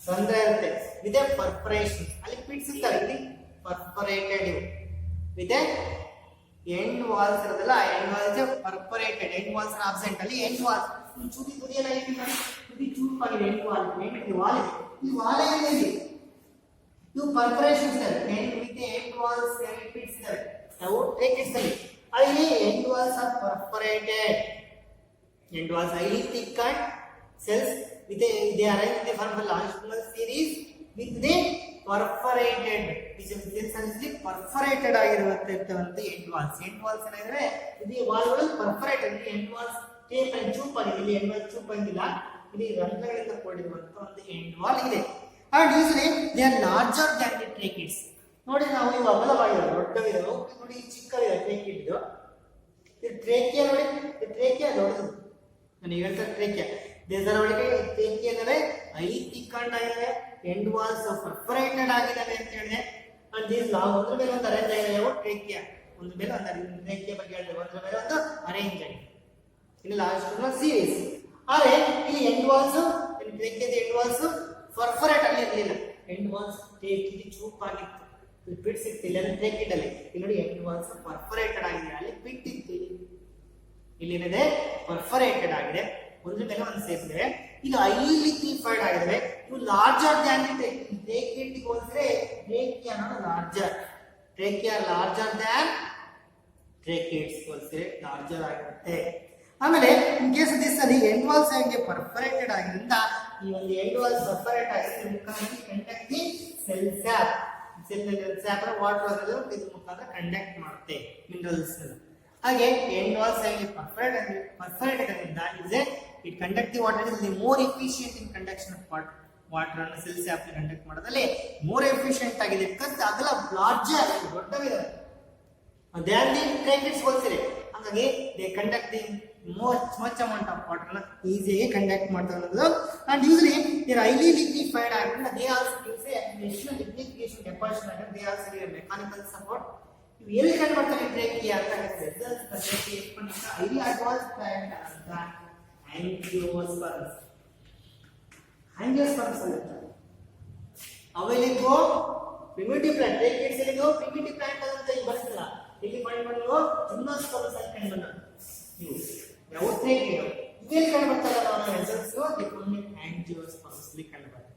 ಸಂದ್ರ ಇರುತ್ತೆ with a perforation ಅಲ್ಲಿ ಪಿಟ್ಸ್ ಇರ್ತವೆ ಇಲ್ಲಿ perforated with a end walls ಇರೋದಲ್ಲ end walls perforated end walls are absent ಅಲ್ಲಿ end walls ಚೂಟಿ ತುದಿಯಲ್ಲ ಇಲ್ಲಿ ನೋಡಿ ತುದಿ ಚೂಪಾಗಿದೆ end wall ಈ ವಾಲ್ ಏನಿದೆ ಇವು ಪರ್ಫರೇಷನ್ಸ್ ಇದೆ ವಿತ್ ಎಂಡ್ ವಾಲ್ಸ್ ಪಿಟ್ಸ್ ಇದೆ ನಾವು ಟ್ರೇಕಿಡ್ಸ್ ಅಲ್ಲಿ ಅಲ್ಲಿ end walls are perforated end walls highly thick and cells they arrive in the form of a longitudinal series with the perforated, which is perforated ಆಗಿರುವಂತ end walls. End walls ಏನಾದ್ರೆ ಇದು ವಾಲ್ಗಳು ಪರ್ಫರೇಟೆಡ್, end walls tape and ಚೂಪ್ ಆಗಿದೆ. ಇಲ್ಲಿ end wall ಚೂಪ್ ಆಗಿಲ್ಲ, ಇಲ್ಲಿ ರಂಧ್ರಗಳಿಂದ ಕೂಡಿರುವಂತ ಒಂದು end wall ಇದೆ. And usually they are larger than the tracheids. ನೋಡಿ ನಾವು ಇವು ಅಗಲವಾಗಿರೋ ದೊಡ್ಡವಿರೋ, ನೋಡಿ ಈ ಚಿಕ್ಕವಿದೆ ಟ್ರೇಕಿಡ್. ಇದು ಟ್ರೇಕಿಯಾ, ನೋಡಿ ಟ್ರೇಕಿಯಾ ದೊಡ್ಡದು. ನಾನು ಹೇಳ್ತಾರೆ ಟ್ರೇಕಿಯಾ ದೇಶದ ಒಳಗೆ ಟ್ರೇಕಿಯಾ ಅಂದರೆ ಐಲಿ ಥಿಕ್ಕಂಡ್ ಆಗಿದೆ, ಎಂಡ್ ವಾಲ್ಸ್ ಪರ್ಫರೇಟೆಡ್ ಆಗಿದಾವೆ ಅಂತ ಹೇಳಿದೆ. ಅಂಡ್ ದೀಸ್ ಲಾಂಗ್ ಒಂದ್ರ ಮೇಲೆ ಒಂದು ಅರೇಂಜ್ ಆಗಿದೆ. ಯಾವ ಟ್ರೇಕಿಯಾ ಒಂದು ಮೇಲೆ ಒಂದು ಟ್ರೇಕಿಯಾ ಬಗ್ಗೆ ಹೇಳಿದೆ, ಒಂದ್ರ ಮೇಲೆ ಒಂದು ಅರೇಂಜ್ ಆಗಿದೆ. ಇಲ್ಲಿ ಲಾಸ್ಟ್ ಸೀರೀಸ್. ಆದರೆ ಇಲ್ಲಿ ಎಂಡ್ ವಾಲ್ಸ್, ಇಲ್ಲಿ ಟ್ರೇಕಿಯಾದ ಎಂಡ್ ವಾಲ್ಸ್ ಪರ್ಫರೇಟ್ ಅಲ್ಲಿ ಇರಲಿಲ್ಲ. ಎಂಡ್ ವಾಲ್ಸ್ ಟ್ರೇಕಿಯಾ ಚೂಪ್ ಆಗಿತ್ತು, ಪಿಟ್ಸ್ ಇತ್ತು. ಇಲ್ಲಿ ಟ್ರೇಕಿಡ್ ಅಲ್ಲಿ ಇಲ್ಲಿ ನೋಡಿ ಎಂಡ್ ವಾಲ್ಸ್ ಪರ್ಫರೇಟೆಡ್ ಆಗಿದೆ, ಅಲ್ಲಿ ಪಿಟ್ ಇತ್ತು. ಇಲ್ಲಿ ಏನಿದೆ ಪರ್ಫರೇಟೆಡ್ ಆಗಿದೆ, ಒಂದ್ರ ಮೇಲೆ ಒಂದು ಸೇರಿಸಿದ್ರೆ. ಇದು ಹೈಲಿ ಲಿಕ್ವಿಫೈಡ್ ಆಗಿದ್ರೆ ಇವು ಲಾರ್ಜರ್ ದ್ಯಾನ್ ಟ್ರೇಕಿಡ್ ಹೋಲಿಸಿದ್ರೆ ಟ್ರೇಕಿಯಾ ಅನ್ನೋದು larger. Trachea larger than tracheids ಹೋಲಿಸಿದ್ರೆ ಲಾರ್ಜರ್ ಆಗಿರುತ್ತೆ. ಆಮೇಲೆ ಇನ್ ಕೇಸ್ ದಿಸ್ ಅಲ್ಲಿ ಎಂಡ್ ವಾಲ್ಸ್ ಆಗಿ ಪರ್ಫರೇಟೆಡ್ ಆಗಿದ್ರಿಂದ ಈ ಒಂದು ಎಂಡ್ ವಾಲ್ಸ್ ಪರ್ಫರೇಟ್ ಆಗಿದ್ರೆ ಮುಖಾಂತರ conduct the cell sap. Sap water ಅದರ ಇದು ಮುಖಾಂತರ ಕಂಡಕ್ಟ್ ಮಾಡುತ್ತೆ ಮಿನರಲ್ಸ್. ಹಾಗೆ ಎಂಡ್ ವಾಲ್ಸ್ ಆಗಿ ಪರ್ಫರೇಟೆಡ್ ಆಗಿದ್ರಿಂದ it conduct the water is more efficient in conduction of water ಅನ್ನು ಸೆಲ್ ಸ್ಯಾಪ್ ಕಂಡಕ್ಟ್ ಮಾಡೋದಲ್ಲಿ more efficient ಆಗಿದೆ. because ಅಗಲ ಲಾರ್ಜರ್ ದೊಡ್ಡವಿದೆ than the tracheids ಹೋಲಿಸಿದ್ರೆ. ಹಾಗಾಗಿ they conduct the much amount of water ಅನ್ನು ಈಸಿಯಾಗಿ ಕಂಡಕ್ಟ್ ಮಾಡ್ತಾರೆ ಅನ್ನೋದು. and usually they are highly liquefied ಆಗಿದ್ರೆ they also gives a additional liquefaction deposition ಆಗಿದ್ರೆ they also give a mechanical support. ಇವು ಎಲ್ಲಿ ಕಂಡು ಬರ್ತಾರೆ ಟ್ರೇಕಿಯಾ ಅಂತ ಹೇಳಿದ್ರೆ highly advanced plant ಅಂತ angiosperms. angiosperms ಅಂತಾರೆ. ಅವೆಲ್ಲಿಗೋ primitive plant, tracheids ಎಲ್ಲಿಗೋ primitive plant ಅಂತ ಇಲ್ಲಿ ಬರ್ತಲ್ಲ, ಇಲ್ಲಿ ಬಂದು gymnosperms ಅಂತ ಕಂಡು ಬಂದ. ಇವು ಯಾವ ಟ್ರೇಕಿಡ್ ಇವೆಲ್ಲಿ ಕಂಡು ಬರ್ತಾರಲ್ಲ ಅವರ ರಿಸಲ್ಟ್ಸ್ angiosperms ಇಲ್ಲಿ ಕಂಡು ಬರ್ತದೆ.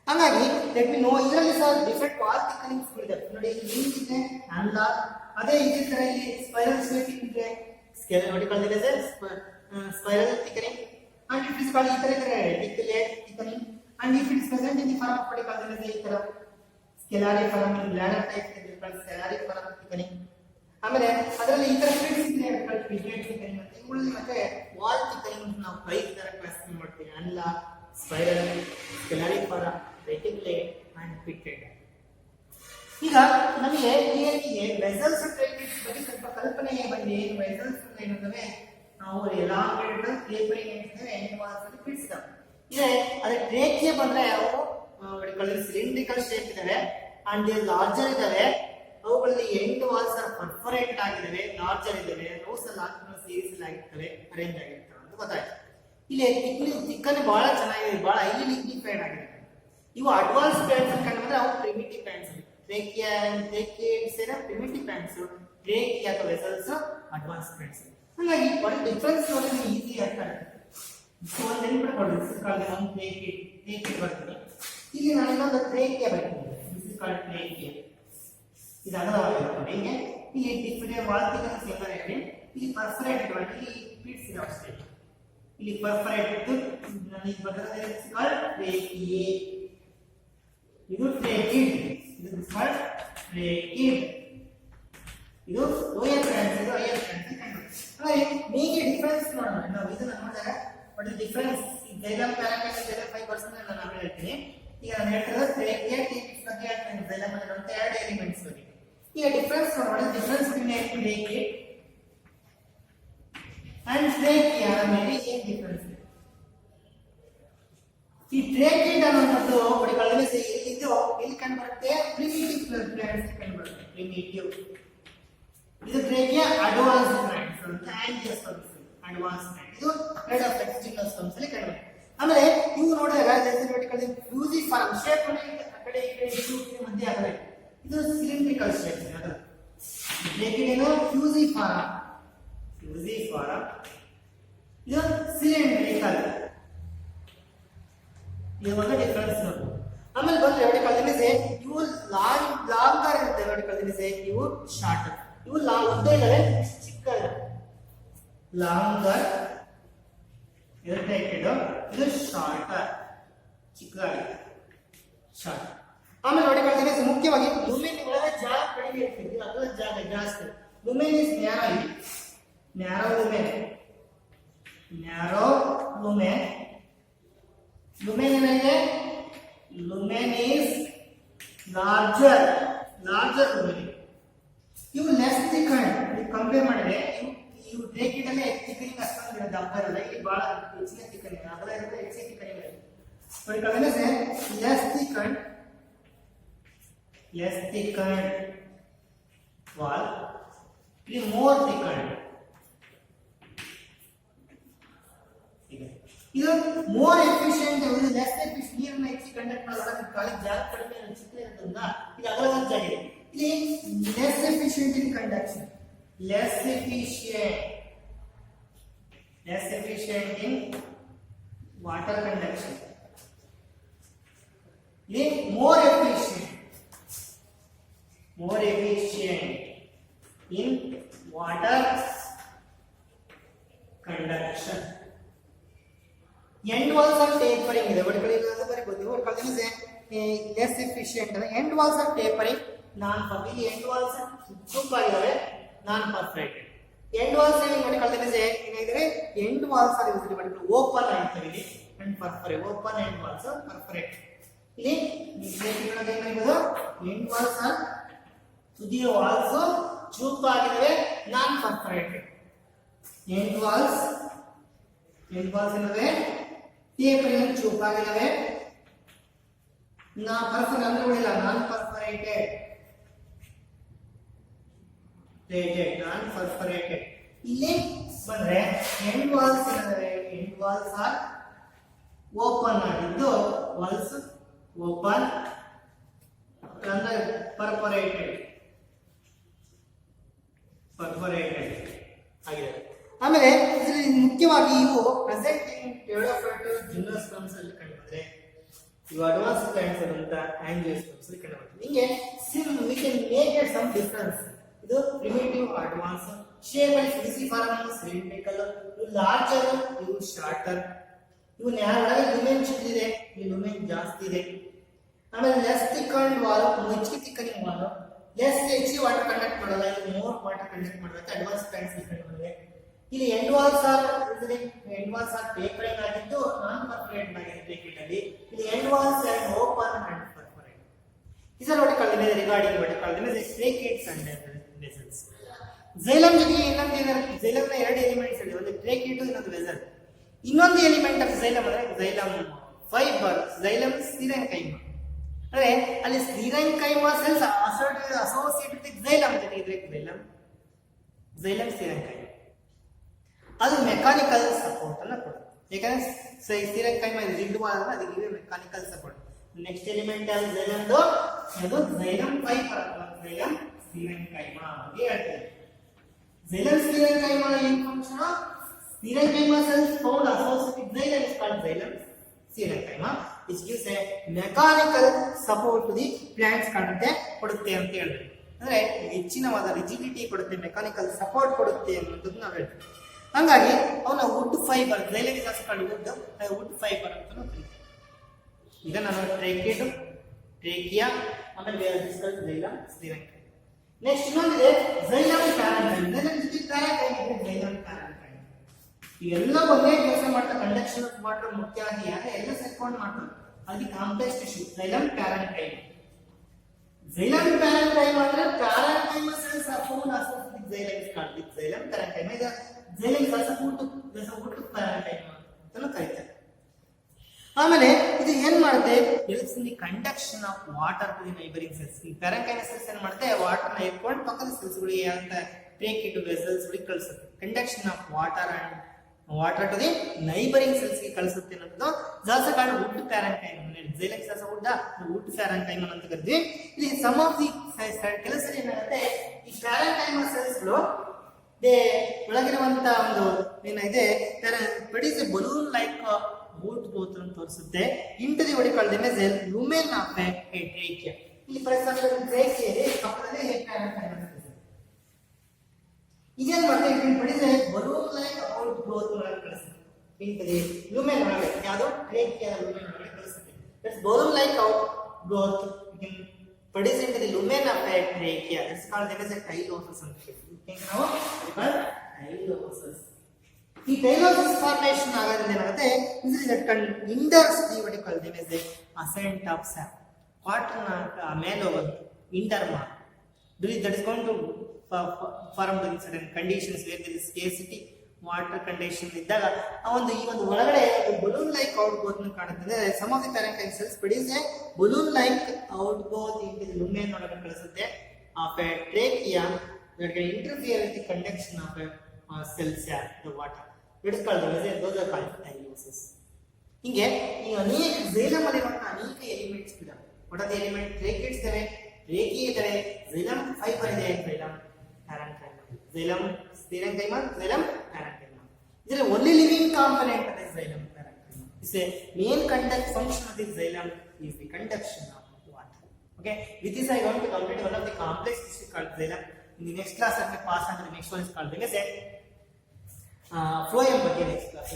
ಹಾಗಾಗಿ ಲೆಟ್ ಮಿ ನೋ ಇದರಲ್ಲಿ ಸಹ ಡಿಫರೆಂಟ್ ವಾಲ್ ಥಿಕನಿಂಗ್ಸ್ ಇದೆ. ನೋಡಿ ಇಲ್ಲಿ ಇದೆ ಆನ್ಲಾರ್, ಅದೇ ಇದೇ ತರ ಇಲ್ಲಿ ಸ್ಪೈರಲ್ ಸ್ವೇಟಿಂಗ್ ಇದೆ, ಸ್ಕೇಲ್ ವರ್ಟಿಕಲ್ ಇದೆ spiral thickening, and it is called reticulate thickening, and if it is present in the form of what is called scalariform bladder type is called scalariform thickening. ಆಮೇಲೆ ಅದರಲ್ಲಿ ಈ ತರ ಫಿಟ್ಸ್ ಇದೆ pigment thickening ಅಂತ. ಇವುಗಳಲ್ಲಿ ಮತ್ತೆ wall ಥಿಕನಿಂಗ್ ನಾವು 5 ತರ ಕ್ಲಾಸಿಫೈ ಮಾಡ್ತೀವಿ: ಅನ್ಲಾರ್, ಸ್ಪೈರಲ್, ಸ್ಕೇಲಾರಿಫಾರಮ್, ರೆಟಿಕ್ಯುಲೇಟ್ ಅಂಡ್ ಪಿಟೆಡ್. ಈಗ ನಮಗೆ ಕ್ಲಿಯರ್ಗೆ ವೆಸಲ್ಸ್ ಟ್ರೇಕಿಡ್ಸ್ ಬಗ್ಗೆ ಸ್ವಲ್ಪ ಕಲ್ಪನೆ ಬಂದಿದೆ. ಏನು ವೆಸಲ್ಸ್ ಏನಂದ್ರೆ ನಾವು ಎಲಾಂಗೇಟೆಡ್ ಟೇಪರಿಂಗ್ ಅಂತಿದ್ರೆ ಎಂಡ್ ವಾಲ್ಸ್ ಅಲ್ಲಿ ಬಿಡಿಸಿದ ಇದೆ. ಅದೇ ಟ್ರೇಕಿಯಾ ಬಂದ್ರೆ ಅವು ಸಿಲಿಂಡ್ರಿಕಲ್ ಶೇಪ್ ಇದಾವೆ ಅಂಡ್ ದೇ ಲಾರ್ಜರ್ ಇದಾವೆ. ಅವುಗಳಲ್ಲಿ ಎಂಡ್ ವಾಲ್ಸ್ ಪರ್ಫರೇಟೆಡ್ ಆಗಿದಾವೆ, ಲಾರ್ಜರ್ ಇದಾವೆ, ರೋಸ್ ಲಾರ್ಜರ್ ಸೀರೀಸ್ ಅಲ್ಲಿ ಆಗಿರ್ತವೆ, ಅರೇಂಜ್ ಆಗಿರ್ತವೆ ಅಂತ ಗೊತ್ತಾಯ್ತು. ಇಲ್ಲಿ ಥಿಕ್ಕನ್ ಬಹಳ ಚೆನ್ನಾಗಿದೆ, ಬಹಳ ಹೈಲಿ ಲಿಕ್ವಿಫೈಡ್ ಆಗಿದೆ. ಇವು ಅಡ್ವಾನ್ಸ್ ಪ್ಲಾಂಟ್ಸ್ ಅಂತ ಕಂಡ್ರೆ ಅವು ಪ್ರಿಮಿಟಿವ್ ಪ್ಲಾಂಟ್ಸ್. ಟ್ರೇಕಿಯಾ ಟ್ರೇಕಿಡ್ಸ್ ಏನ ಪ್ರಿಮಿಟಿವ್ ಪ್ಲಾಂಟ್ಸ್, ಟ್ರೇಕಿಯಾ ಅಥವಾ ವೆಸಲ್ಸ್ ಅಡ್ವಾನ್ಸ್ ಪ್ಲಾಂಟ್ಸ್. ಹಾಗಾಗಿ ಒಂದು ಡಿಫರೆನ್ಸ್ ನೋಡಿದ್ರೆ ಈಸಿ ಅರ್ಥ ಆಗುತ್ತೆ. ಸೊ ಒಂದು ನೆನಪಿಟ್ಕೊಳ್ಳಿ, ದಿಸ್ ಇಸ್ ಕಾಲ್ಡ್ ಒಂದು ಟ್ರೇಕಿಡ್ ಬರ್ತದೆ. ಇಲ್ಲಿ ನಾನು ಇನ್ನೊಂದು ಟ್ರೇಕಿಯಾ ಬರ್ತೀನಿ, ದಿಸ್ ಇಸ್ ಕಾಲ್ಡ್ ಟ್ರೇಕಿಯಾ. ಇದು ಅಗಲವಾಗಿರುತ್ತೆ. ಹೀಗೆ ಇಲ್ಲಿ ಡಿಫರೆಂಟ್ ವಾಲ್ ಥಿಕನೆಸ್ ಎಲ್ಲ ಇದೆ. ಇಲ್ಲಿ ಪರ್ಫರೇಟೆಡ್ ಮಾಡಿ ಇಲ್ಲಿ ಪಿಟ್ಸ್ ಇದೆ ಅಷ್ಟೇ. ಇಲ್ಲಿ ಪರ್ಫರೇಟೆಡ್ ನಾನು ಈಗ ಬರ್ತದೆ ದಿಸ್ ಇಸ್ ಕಾಲ್ಡ್ ಟ್ರೇಕಿಯಾ. ಇದು ಟ್ರೇಕಿಡ್, ಇದು ದಿಸ್ ಕಾಲ್ಡ್ ಟ್ರೇಕಿಡ್. ಇದು ಲೋಯರ್ ಪ್ಲಾಂಟ್ಸ್, ಇದು ಹೈಯರ್ ಪ್ಲಾಂಟ್ಸ್. ಹಾಗೆ ಮೇಗೆ ಡಿಫರೆನ್ಸ್ ನೋಡೋಣ. ನಾವು ಇದನ್ನ ನೋಡಿದಾಗ what is difference xylem parameter xylem 5% ಅಂತ ನಾನು ಹೇಳ್ತೀನಿ. ಈಗ ನಾನು ಹೇಳ್ತಿರೋದು ಟ್ರೇಕಿಯಾ ಟೇಪಿಡ್ಸ್ ಬಗ್ಗೆ ಹೇಳ್ತೀನಿ. ಜೈಲಮ್ ಅಲ್ಲಿ ಇರುವಂತ ಎರಡು ಎಲಿಮೆಂಟ್ಸ್ ಬಗ್ಗೆ ಈಗ ಡಿಫರೆನ್ಸ್ ನೋಡೋಣ. ಡಿಫರೆನ್ಸ್ ಬಿಟ್ವೀನ್ ಟ್ರೇಕಿಡ್ ಅಂಡ್ ಟ್ರೇಕಿಯಾ ಮೇಲೆ ಏನು ಡಿಫರೆನ್ಸ್ ಇದೆ? ಈ ಟ್ರೇಕಿಡ್ ಅನ್ನೋದು ಹೊಡಿಕೊಳ್ಳಿ ಇದು ಇಲ್ಲಿ ಕಂಡು ಬರುತ್ತೆ, ಪ್ರಿಮಿಟಿವ್ ಪ್ಲಾಂಟ್ಸ್ ಕಂಡು ಬರುತ್ತೆ. ಪ್ರಿಮಿಟಿವ್ ಇದು ಟ್ರೇಕಿಯಾ ಅಡ್ವಾನ್ಸ್ ಪ್ಲಾಂಟ್ಸ್ ಅಂತ ಆಂಜಿಯೋಸ್ಪರ್ಮ್ಸ್ ಅಡ್ವಾನ್ಸ್ ಪ್ಲಾಂಟ್. ಇದು ರೆಡ್ ಆಫ್ ಜಿಮ್ನೋಸ್ಪರ್ಮ್ಸ್ ಅಲ್ಲಿ ಕಂಡು ಬರುತ್ತೆ. ಆಮೇಲೆ ಇವು ನೋಡಿದಾಗ ಫ್ಯೂಸಿಫಾರ್ಮ್ ಶೇಪ್ ಆ ಕಡೆ ಈ ಕಡೆ ಮಧ್ಯೆ ಆಗಲ್ಲ. ಇದು ಸಿಲಿಂಡ್ರಿಕಲ್ ಶೇಪ್ ಇದೆ. ಅದು ಟ್ರೇಕಿಡ್ ಏನು ಫ್ಯೂಸಿಫಾರ್ಮ್, ಫ್ಯೂಸಿಫಾರ್ಮ್. ಇದು ಸಿಲಿಂಡ್ರಿಕಲ್. ಇದು ಒಂದು ಡಿಫರೆನ್ಸ್ ನೋಡಿ. ಆಮೇಲೆ ಬಂದ್ರೆ ವರ್ಟಿಕಲ್ ಇವು ಲಾಂಗರ್ ಇರುತ್ತೆ, ವರ್ಟಿಕಲ್ ಇವು ಶಾರ್ಟರ್. ಇವು ಉದ್ದ ಇದ್ದಾವೆ, ಚಿಕ್ಕ ಲಾಂಗರ್ ಟ್ರೇಕಿಡ್. ಇದು ಶಾರ್ಟರ್, ಚಿಕ್ಕದಾಗಿದೆ ಶಾರ್ಟ್. ಆಮೇಲೆ ನೋಡಿಕೊಳ್ತೀನಿ ಮುಖ್ಯವಾಗಿ ಲುಮೆನ್ ಒಳಗೆ ಜಾಗ ಕಡಿಮೆ ಇರ್ತದೆ, ಅಗಲ ಜಾಗ ಜಾಸ್ತಿ. ಲುಮೆನ್ ಇಸ್ ನ್ಯಾರೋ ಇದೆ, narrow lumen, narrow lumen. Lumen ಏನಿದೆ, lumen is larger, larger lumen. ಇವು ಲೆಸ್ ಥಿಕನ್ಡ್, ಕಂಪೇರ್ ಮಾಡಿದ್ರೆ ಇವು ಬ್ರೇಕೆಟ್ ಅಲ್ಲೇ ಥಿಕನಿಂಗ್ ಅಷ್ಟೊಂದು ಇರೋದು, ದಪ್ಪ ಇರಲ್ಲ. ಇಲ್ಲಿ ಬಹಳ ಹೆಚ್ಚಿನ ಥಿಕನಿಂಗ್, ಅಗಲ ಇರುತ್ತೆ, ಹೆಚ್ಚಿನ ಥಿಕನಿಂಗ್ ಇರುತ್ತೆ. ನೋಡಿಕೊಳ್ಳಿ less ಥಿಕನ್ಡ್, less thickened wall, it is more thickened. ಇದು more efficient, ಇದು less efficient. ನೀರನ್ನ ಹೆಚ್ಚು ಕಂಡಕ್ಟ್ ಮಾಡೋದಕ್ಕೆ ಖಾಲಿ ಜಾಗ ಕಡಿಮೆ ಚಿಕ್ಕ ಇರೋದ್ರಿಂದ ಇದು ಅಗಲವಾದ ಜಾಗ ಇದೆ. ಇಲ್ಲಿ less efficient in conduction, less efficient in water conduction. ಇಲ್ಲಿ more efficient in water conduction. End walls are tapering ಇದೆ, ಒಳಗಡೆ ಬರೀಬಹುದು. ಒಳಗಡೆ less efficient ಅಂದ್ರೆ end walls are tapering, non perfect. end walls ಚೂಪಾಗಿವೆ, non perfect. end walls ಏನು ಒಳಗಡೆ ಏನಿದೆ, end walls are use ಮಾಡಿ open ಆಗಿರ್ತವೆ ಇಲ್ಲಿ, and perforate, open end walls are perforate. ಇಲ್ಲಿ ಮಿಸ್ಟೇಕ್ಗಳು ಏನಿದೆ, end walls are ತುದಿಯ ವಾಲ್ಸ್ ಚೂಪಾಗಿವೆ, ನಾನ್ ಪರ್ಫರೇಟೆಡ್. ಎಂಡ್ ವಾಲ್ಸ್ ಇಲ್ಲವೇ ಟೇಪರಿಂಗ್ ಚೂಪಾಗಿವೆ, ನಾ ಪರ್ಫರ್ ಅಂದ್ರೆ ಉಳಿಲ್ಲ, ನಾನ್ ಪರ್ಫರೇಟೆಡ್, ನಾನ್ ಪರ್ಫರೇಟೆಡ್. ಇಲ್ಲಿ ಬಂದ್ರೆ ಎಂಡ್ ವಾಲ್ಸ್ ಏನಂದ್ರೆ, ಎಂಡ್ ವಾಲ್ಸ್ ಆರ್ ಓಪನ್ ಆಗಿದ್ದು, ವಾಲ್ಸ್ ಓಪನ್ ಅಂದ್ರೆ ಪರ್ಫರೇಟೆಡ್ ಆಗಿದೆ. ಆಮೇಲೆ ಇದರಲ್ಲಿ ಮುಖ್ಯವಾಗಿ ಇವು ಪ್ರೆಸೆಂಟ್ ಇನ್ ಡೆವಲಪ್ಡ್ ಜಿಮ್ನೋಸ್ಪರ್ಮ್ಸ್ ಅಲ್ಲಿ ಕಂಡುಬಂದ್ರೆ, ಇವು ಅಡ್ವಾನ್ಸ್ ಪ್ಲಾಂಟ್ಸ್ ಅಂತ ಆಂಜಿಯೋಸ್ಪರ್ಮ್ಸ್ ಅಲ್ಲಿ ಕಂಡುಬಂದ್ರೆ, ನಿಮಗೆ we can make it some difference. ಇದು ಪ್ರಿಮಿಟಿವ್, ಅಡ್ವಾನ್ಸ್, ಶೇಪ್ ಅಲ್ಲಿ ಫಿಸಿಫಾರ್ಮ್, ಸಿಲಿಂಡ್ರಿಕಲ್, ಇವು ಲಾರ್ಜರ್, ಇವು ಶಾರ್ಟರ್. ಇವು ನ್ಯಾರೋ ಲುಮೆನ್ ಚಿಕ್ಕದಿದೆ, ಈ ಲುಮೆನ್ ಜಾಸ್ತಿ ಇದೆ. ಆಮೇಲೆ ಲೆಸ್ ಥಿಕನ್ಡ್ ವಾಲ್, ಹೆಚ್ಚಿಗೆ ಥಿಕನಿಂಗ್ ವಾಲ್, ಲೆಸ್ ಹೆಚ್ಚಿಗೆ ವಾಟರ್ ಕಂಡಕ್ಟ್ ಮಾಡಲ್ಲ, ಇದು ಮೋರ್ ವಾಟರ್ ಕಂಡಕ್ಟ್ ಮಾಡುತ್ತೆ. ಅಡ್ವಾನ್ಸ್ ಪ್ಲಾಂಟ್ಸ್ ಕಂಡುಬಂದಿದೆ. ಇಲ್ಲಿ ಎಂಡ್ ವಾಲ್ಸ್ ಆರ್ ಟೇಪರಿಂಗ್ ಆಗಿದ್ದು, ನಾನ್ ಪರ್ಫರೇಟ್ ಆಗಿದೆ ಅಲ್ಲಿ. ಇಲ್ಲಿ end walls are open and perforate. ಇದರ ನೋಡಿಕೊಳ್ಳಿ ರಿಗಾರ್ಡಿಂಗ್ ನೋಡಿಕೊಳ್ಳಿ ಟ್ರೇಕೇಟ್ಸ್ ಅಂಡ್ ವೆಸಲ್ಸ್. ಝೈಲಮ್ ಜೊತೆಗೆ ಇನ್ನೊಂದು ಇದೆ, ಝೈಲಮ್ ನ ಎರಡು ಎಲಿಮೆಂಟ್ಸ್ ಇದೆ, ಒಂದು ಟ್ರೇಕೇಟ್, ಇನ್ನೊಂದು ವೆಸಲ್. ಇನ್ನೊಂದು ಎಲಿಮೆಂಟ್ ಆಫ್ ಝೈಲಮ್ ಅಂದ್ರೆ ಝೈಲಮ್ ಫೈಬರ್, ಝೈಲಮ್ ಸ್ಥಿರಂಕೈಮ. ಅಂದ್ರೆ ಅಲ್ಲಿ ಸ್ಥಿರಂಕೈಮ ಸೆಲ್ಸ್ ಅಸೋಸಿಯೇಟೆಡ್ ವಿತ್ ಝೈಲಮ್ ಜೊತೆ ಇದ್ರೆ ಝೈಲಮ್ ಸ್ಥಿರಂಕೈಮ. ಅದು ಮೆಕ್ಯಾನಿಕಲ್ ಸಪೋರ್ಟ್ ಅನ್ನ ಕೊಡುತ್ತೆ. ಯಾಕಂದ್ರೆ ಸ್ಥಿರಂಕೈಮ ಜಿಡ್ಡುವಾದ್ರೆ ಅದಕ್ಕೆ mechanical support. Next element of ಝೈಲಮ್ದು ಅದು ಝೈಲಮ್ ಫೈಬರ್ ಅಥವಾ ಝೈಲಮ್ ಸ್ಥಿರಂಕೈಮ ಅಂತ ಹೇಳ್ತಾರೆ. ಝೈಲಮ್ ಸ್ಥಿರಂಕೈಮ ಏನ್ function? Sclerenchyma cells found associated with xylem is called xylem sclerenchyma, which gives a mechanical support to the plants ಕೊಡುತ್ತೆ ಅಂತ ಹೇಳ್ತೀವಿ. ಅಂದ್ರೆ ಹೆಚ್ಚಿನವಾದ ರಿಜಿಡಿಟಿ ಕೊಡುತ್ತೆ, ಮೆಕ್ಯಾನಿಕಲ್ ಸಪೋರ್ಟ್ ಕೊಡುತ್ತೆ ಅನ್ನೋದನ್ನ ನಾವು ಹೇಳ್ತೀವಿ. ಹಂಗಾಗಿ ಅವನ wood fiber, xylem is also called wood fiber ಅಂತ ಕರೀತೀವಿ. ಈಗ ನಾನು ಟ್ರೇಕೇಟ್, ಟ್ರೇಕಿಯಾ, ಆಮೇಲೆ ಝೈಲಮ್ ಸ್ಥಿರಂಕೈಮ. ನೆಕ್ಸ್ಟ್ ಇನ್ನೊಂದಿದೆ ಝೈಲಮ್ ಪ್ಯಾರೆಂಕೈಮ. ಝೈಲಮ್ ಜೊತೆ ಪ್ಯಾರೆಂಕೈಮ ಇದೆ, ಝೈಲಮ್ ಪ್ಯಾರೆಂಕೈಮ. ಇವೆಲ್ಲ ಒಂದೇ ಕೆಲಸ ಮಾಡ್ತಾ, ಕಂಡಕ್ಷನ್ ಆಫ್ ವಾಟರ್ ಮುಖ್ಯವಾಗಿ ಯಾಕೆ ಎಲ್ಲ ಸೇರ್ಕೊಂಡು ಮಾಡ್ತಾರೆ, ಅದಕ್ಕೆ complex tissue xylem parenchyma. Xylem parenchyma ಅಂದ್ರೆ parenchyma cells are found associated with xylem is called with xylem parenchyma. ಇದು ಝೈಲಮ್ ವುಡ್ ಪ್ಯಾರೆಂಕೈಮ ಅಂತ ಕರೀತಾರೆ. ಆಮೇಲೆ ಇದು ಏನ್ ಮಾಡುತ್ತೆ, helps in the conduction of water to the neighbouring cells. ಈ parenchyma cells ಏನ್ ಮಾಡುತ್ತೆ, ವಾಟರ್ ನ ಎತ್ಕೊಂಡು ಪಕ್ಕದ ಸೆಲ್ಸ್ ಗಳಿಗೆ ಅಂತ ಟ್ರೇಕೇಟ್ ವೆಸಲ್ಸ್ ಗಳಿಗೆ ಕಳಿಸುತ್ತೆ. Conduction of water to the neighbouring cells ಗೆ ಕಳಿಸುತ್ತೆ ಅನ್ನೋದು ಜಾಸ್ತಿ ಕಾರಣ wood parenchyma. Xylem cells wood parenchyma ಅಂತ ಕರಿತೀವಿ. ಇಲ್ಲಿ ಸಮ್ ಆಫ್ ದಿ ಕೆಲಸ ಏನಾಗುತ್ತೆ, ಈ ಪ್ಯಾರೆಂಕೈಮ ಸೆಲ್ಸ್ ಗಳು ಒಳಗಿರುವಂತ ಒಂದು ಏನಿದೆ produce a balloon like boot growth ಅಂತ ತೋರಿಸುತ್ತೆ. ಇಂಟು ದಿ ಒಡಿಕೊಳ್ಳದೆ ಲುಮೆನ್ ಆಫ್ ಎ ಟ್ರೇಕಿಯಾ. ಇಲ್ಲಿ ಫಾರ್ ಎಕ್ಸಾಂಪಲ್ ಟ್ರೇಕಿಯಾ ಇದೆ, ಪಕ್ಕದಲ್ಲಿ ಪ್ಯಾರೆಂಕೈಮ ಇದೇನ್ ಮಾಡ್ತಾರೆ, produce a balloon like boot growth ಒಳಗೆ ಕಳಿಸುತ್ತೆ. into the lumen ಒಳಗಡೆ ಯಾವುದು ಟ್ರೇಕಿಯಾ lumen ಒಳಗಡೆ ಕಳಿಸುತ್ತೆ. That's balloon like outgrowth we can produce into the lumen of a trachea. That's called as a tylosis ಅಂತ ಹೇಳ್ತೀವಿ. ನಾವು tylosis. ಈ tylosis formation ಆಗೋದ್ರಿಂದ ಏನಾಗುತ್ತೆ this is hinders the what you call them as the ascent of sap. Water ಮೇಲೆ ಹೋಗೋದು ಇಂಡರ್ಮಾ that is going to form in certain conditions where there is scarcity water condition ಇದ್ದಾಗ ಈ ಒಂದು ಒಳಗಡೆ balloon like outgrowth ಕಾಣುತ್ತದೆ. some of the parenchyme cells produce a balloon like outgrowth into the lumen ಒಳಗಡೆ ಕಳಿಸುತ್ತೆ of a trachea that can interfere with the conduction of a cell sap the water. It is called those are called tylosis. ಹಿಂಗೆ ಈ ಅನೇಕ xylem ಅಲ್ಲಿರುವಂತಹ ಅನೇಕ elements ಇದಾವೆ. what are the element tracheids ಇದಾವೆ, reiki ಇದಾವೆ, xylem fiber ಇದೆ, xylem parenchyma, xylem parenchyma, xylem parenchyma. ಇದರ only living component of the xylem parenchyma. This is main conduct function of the xylem is the conduction of water. Okay, with this I want to complete one of the complex tissue called xylem. In the next class I will pass on to the next one is called phloem ಬಗ್ಗೆ next class.